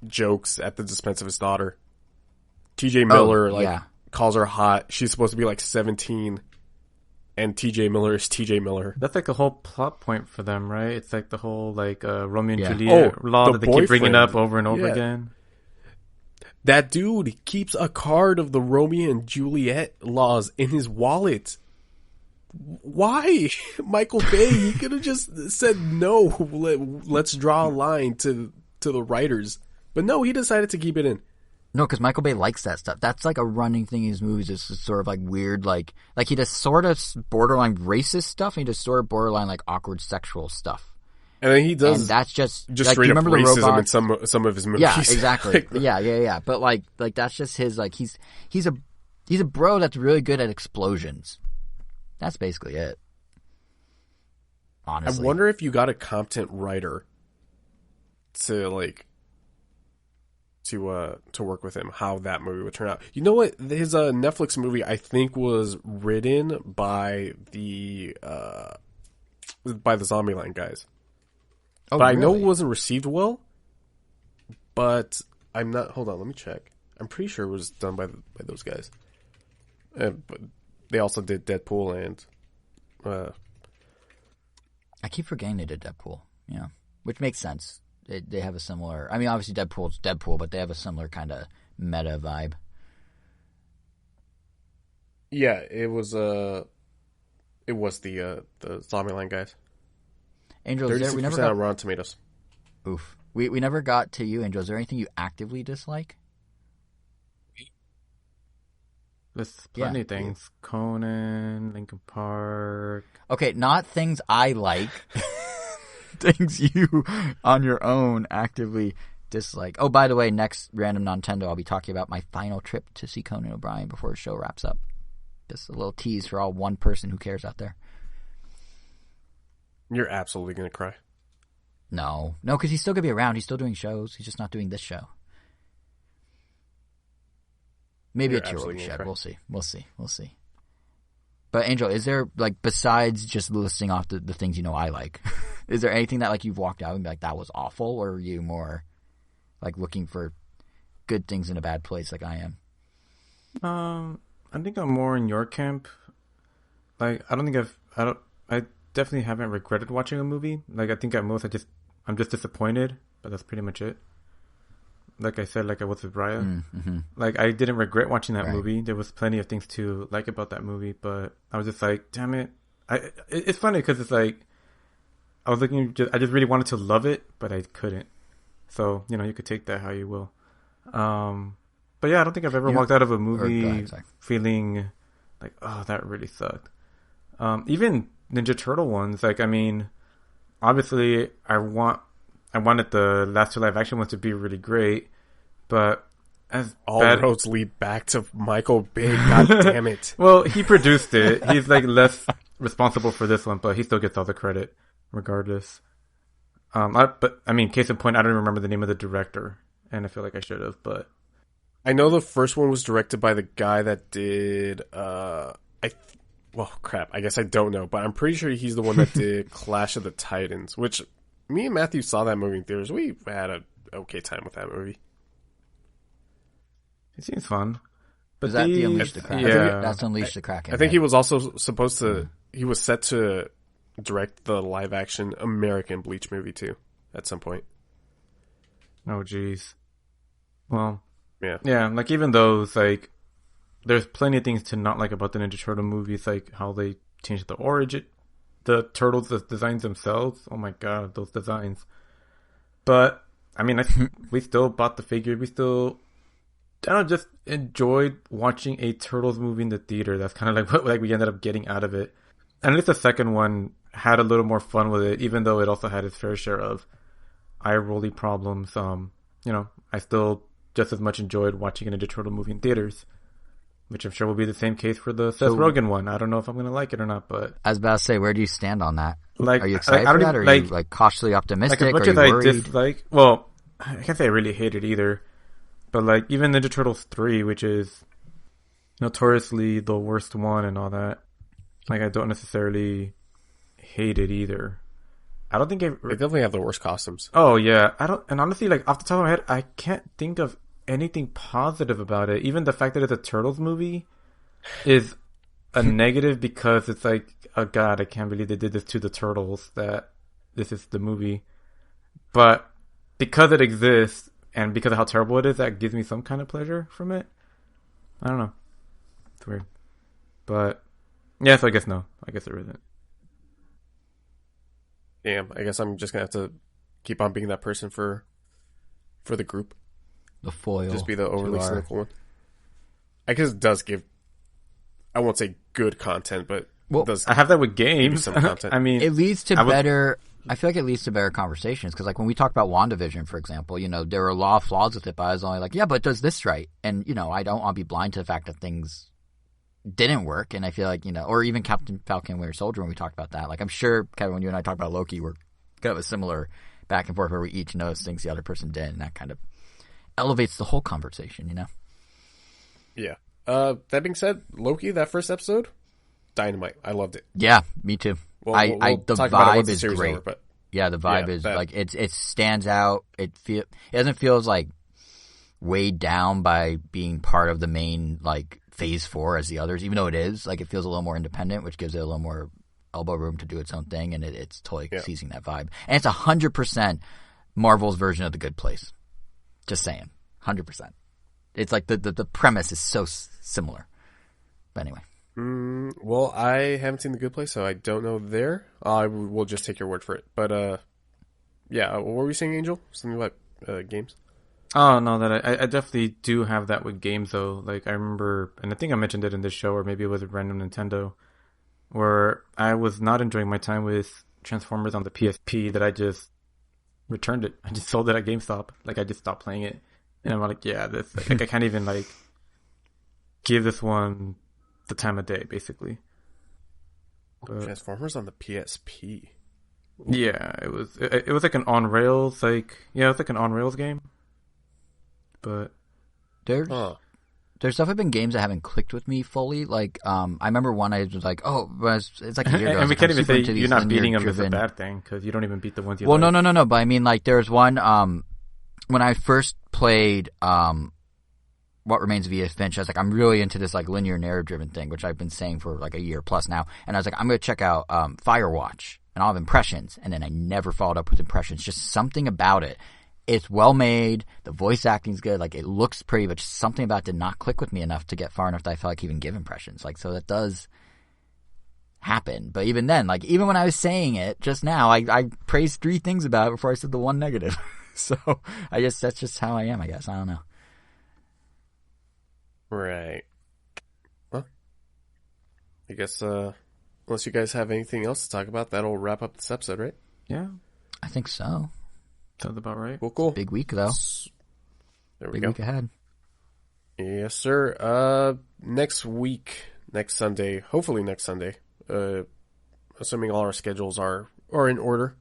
jokes at the expense of his daughter. TJ Miller, calls her hot. She's supposed to be like 17, and TJ Miller is TJ Miller. That's like a whole plot point for them, right? It's like the whole like Romeo and Juliet law that they keep bringing up over and over again. That dude keeps a card of the Romeo and Juliet laws in his wallet. Why? Michael Bay, he could have just said no. Let's draw a line to the writers. But no, he decided to keep it in. No, because Michael Bay likes that stuff. That's like a running thing in his movies. It's sort of like weird, like he does sort of borderline racist stuff, and he does sort of borderline like awkward sexual stuff. And then he does. And that's just like, straight up racism in some of his movies. Yeah, exactly. Yeah. But like that's just his, like, he's a bro that's really good at explosions. That's basically it. Honestly, I wonder if you got a competent writer to work with him, how that movie would turn out. You know what? His Netflix movie, I think, was written by the Zombieland guys. Oh, but I really? know it wasn't received well. But I'm not. Hold on, let me check. I'm pretty sure it was done by those guys. But they also did Deadpool and. I keep forgetting they did Deadpool. Yeah, which makes sense. They have a similar. I mean, obviously Deadpool's Deadpool, but they have a similar kind of meta vibe. Yeah, it was the Zombieland guys. Angel, 36% on Rotten Tomatoes. Oof. We never got to you, Angel. Is there anything you actively dislike? There's plenty of things. Conan, Linkin Park. Okay, not things I like. Things you, on your own, actively dislike. Oh, by the way, next Random Nontendo, I'll be talking about my final trip to see Conan O'Brien before the show wraps up. Just a little tease for all one person who cares out there. You're absolutely going to cry. No, because he's still going to be around. He's still doing shows. He's just not doing this show. Maybe a tear will be shed. We'll see. But Angel, is there, like, besides just listing off the things you know I like, is there anything that, like, you've walked out and be like, that was awful? Or are you more, like, looking for good things in a bad place like I am? I think I'm more in your camp. Like, I definitely haven't regretted watching a movie. Like, I think at most I'm just disappointed, but that's pretty much it. Like I said, like I was with Raya. Mm-hmm. Like, I didn't regret watching that movie. There was plenty of things to like about that movie, but I was just like, damn it, It's funny because it's like I was looking. I just really wanted to love it, but I couldn't. So you could take that how you will. But yeah, I don't think I've ever walked out of a movie feeling like, oh, that really sucked. Even Ninja Turtle ones, like, I mean, obviously I wanted the last 2 live action ones to be really great, but as all roads lead back to Michael Bay. God damn it! Well, he produced it. He's like less responsible for this one, but he still gets all the credit regardless. But I mean, case in point, I don't even remember the name of the director, and I feel like I should have. But I know the first one was directed by the guy that did. Well, crap. I guess I don't know, but I'm pretty sure he's the one that did Clash of the Titans, which me and Matthew saw that movie in theaters. We had an okay time with that movie. It seems fun. But that the Unleash the Kraken? Yeah. That's Unleash the Kraken. I think he was also supposed to. He was set to direct the live action American Bleach movie too at some point. Oh, jeez. Well, yeah. Like even those, like, there's plenty of things to not like about the Ninja Turtle movies, like how they changed the origin, the turtles, the designs themselves. Oh my god, those designs. But I mean, we still bought the figure. We still, I don't know, just enjoyed watching a Turtles movie in the theater. That's kind of like what we ended up getting out of it. And at least the second one had a little more fun with it, even though it also had its fair share of eye-rolly problems. I still just as much enjoyed watching a Ninja Turtle movie in theaters, which I'm sure will be the same case for the Seth Rogen one. I don't know if I'm going to like it or not, but I was about to say, where do you stand on that? Like, are you excited for that, or are you like cautiously optimistic? Like, as much or are you as worried? I dislike, well, I can't say I really hate it either, but like even Ninja Turtles 3, which is notoriously the worst one and all that, like I don't necessarily hate it either. I don't think they definitely have the worst costumes. Oh yeah, and honestly, like off the top of my head, I can't think of anything positive about it. Even the fact that it's a Turtles movie is a negative because it's like, oh god, I can't believe they did this to the Turtles, that this is the movie. But because it exists and because of how terrible it is, that gives me some kind of pleasure from it. I don't know. It's weird. But yeah, so I guess no. I guess there isn't. Yeah, I guess I'm just gonna have to keep on being that person for the group. The foil. Just be the overly cynical one. I guess it does give, I won't say good content, but I have that with games. Some content. I mean, it leads to better. I feel like it leads to better conversations because, like, when we talked about WandaVision, for example, there were a lot of flaws with it, but I was only like, yeah, but it does this right, and I don't want to be blind to the fact that things didn't work, and I feel like or even Captain Falcon and Winter Soldier when we talked about that. Like, I'm sure Kevin, when you and I talked about Loki, we're kind of a similar back and forth where we each notice things the other person did, and that kind of elevates the whole conversation, Yeah. That being said, Loki, that first episode, dynamite. I loved it. Yeah, me too. Well, the vibe is great. Over, but yeah, the vibe is like it stands out. It doesn't feel like weighed down by being part of the main like phase 4 as the others, even though it is like it feels a little more independent, which gives it a little more elbow room to do its own thing, and it's totally seizing that vibe. And it's 100% Marvel's version of The Good Place. Just saying, 100%. It's like the premise is so similar. But anyway. Well, I haven't seen The Good Place, so I don't know there. I will just take your word for it. But, yeah, what were we saying, Angel? Something about games? Oh, no, that I definitely do have that with games, though. Like, I remember, and I think I mentioned it in this show, or maybe it was a random Nintendo, where I was not enjoying my time with Transformers on the PSP, that I just returned it. I just sold it at GameStop. Like, I just stopped playing it. And I'm like, yeah, this, like, I can't even, like, give this one the time of day, basically. But, Transformers on the PSP. Yeah, it was like an on rails, like, yeah, it was like an on rails game. But there's definitely been games that haven't clicked with me fully. Like, I remember one I was like, oh, it's like a year ago. And we can't even say you're not beating them is a bad thing, because you don't even beat the ones you like. Well, no. But I mean, like, there's one, when I first played, What Remains of Edith Finch, I was like, I'm really into this, like, linear narrative driven thing, which I've been saying for, like, a year plus now. And I was like, I'm going to check out, Firewatch, and I'll have impressions. And then I never followed up with impressions. Just something about it. It's well made. The voice acting's good. Like, it looks pretty, but just something about it did not click with me enough to get far enough that I felt like even give impressions. Like, so that does happen. But even then, like, even when I was saying it just now, I praised 3 things about it before I said the one negative. So I guess that's just how I am, I guess. I don't know. Right. Well, I guess, unless you guys have anything else to talk about, that'll wrap up this episode, right? Yeah. I think so. Sounds about right. Cool. Big week, though. There we Big go. week ahead. Yes, sir. Next week, next Sunday, hopefully next Sunday, assuming all our schedules are in order.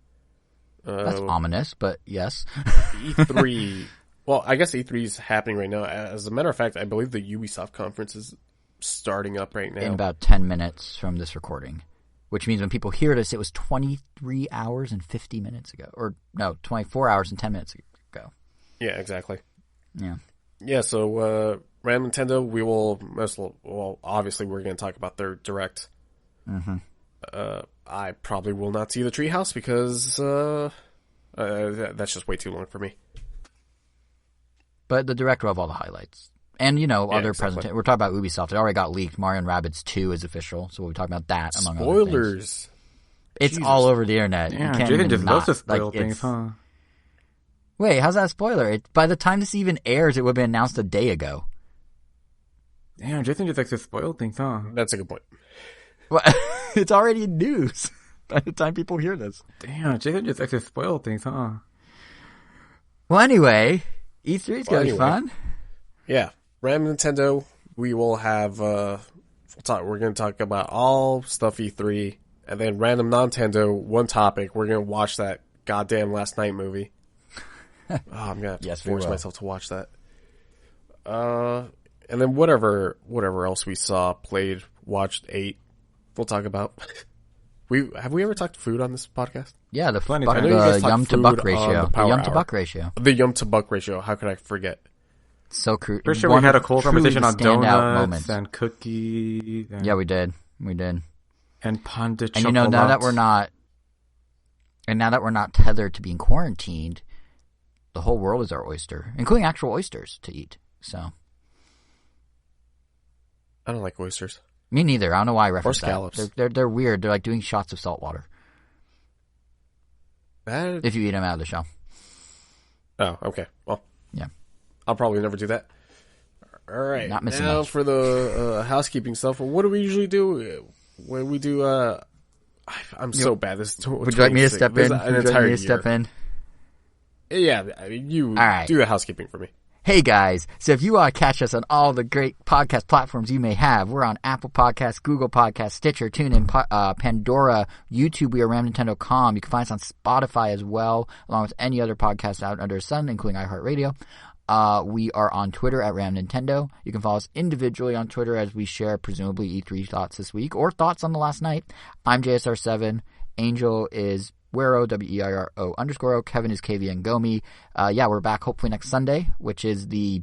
That's ominous, but yes. E3. Well, I guess E3 is happening right now. As a matter of fact, I believe the Ubisoft conference is starting up right now. In about 10 minutes from this recording. Which means when people hear this, it was 23 hours and 50 minutes ago. Or, no, 24 hours and 10 minutes ago. Yeah, exactly. Yeah. Yeah, so, Random Nintendo, we will, obviously we're going to talk about their Direct. Mm-hmm. I probably will not see the Treehouse because, that's just way too long for me. But the Direct will have all the highlights. And, you know, other exactly. presentations. We're talking about Ubisoft. It already got leaked. Mario & Rabbids 2 is official. So we'll be talking about that, among other things. Spoilers. It's Jesus. all over the internet. Yeah, you can't Jaden even just loves to spoil like, things, huh? Wait, how's that a spoiler? By the time this even airs, it would have been announced a day ago. Damn, Jason just likes to spoil things, huh? That's a good point. Well, it's already in news by the time people hear this. Damn, Jason just likes to spoil things, huh? Well, anyway, E3 is going to be fun. Yeah. Random Nintendo, we will have, we're going to talk about all stuff E3, and then Random Nontendo, one topic, we're going to watch that goddamn Last Night movie. I'm going to have to force myself to watch that. And then whatever else we saw, played, watched, ate, we'll talk about. Have we ever talked food on this podcast? Yeah, the yum to buck ratio. The yum to buck ratio. The yum to buck ratio. How could I forget? So crucial. Pretty sure we had a cool conversation on donuts moments. and cookies. And, yeah, we did. And pan de chocolate. And you know, now that we're not tethered to being quarantined, the whole world is our oyster, including actual oysters to eat. So I don't like oysters. Me neither. I don't know why I referenced or scallops. That. They're weird. They're like doing shots of salt water. If you eat them out of the shell. Oh, okay. Well, yeah. I'll probably never do that. All right. Not missing now much. For the housekeeping stuff. What do we usually do when we do? I'm so bad. This is would you like me to step in? An entire year. Step in? Yeah, I mean, you all right. do the housekeeping for me. Hey guys, so if you want to catch us on all the great podcast platforms you may have, we're on Apple Podcasts, Google Podcasts, Stitcher, TuneIn, Pandora, YouTube. We are RamNintendo.com. You can find us on Spotify as well, along with any other podcast out under the sun, including iHeartRadio. We are on Twitter at RamNintendo. You can follow us individually on Twitter as we share presumably E3 thoughts this week or thoughts on the last night. I'm JSR7. Angel is Weiro, WEIRO_O. Kevin is KVN Gomi. Yeah, we're back hopefully next Sunday, which is the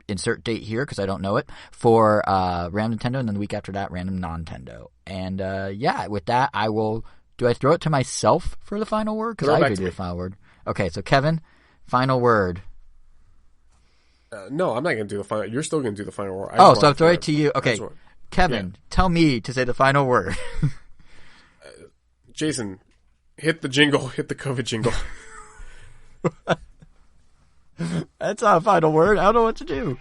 insert date here because I don't know it, for Random Nintendo, and then the week after that, Random Nontendo. And yeah, with that, do I throw it to myself for the final word? Because I already did the final word. Okay, so Kevin, final word. No, I'm not going to do the final. You're still going to do the final word. So I'll throw it to you. Okay, Kevin, tell me to say the final word. Jason, hit the jingle. Hit the COVID jingle. That's not a final word. I don't know what to do.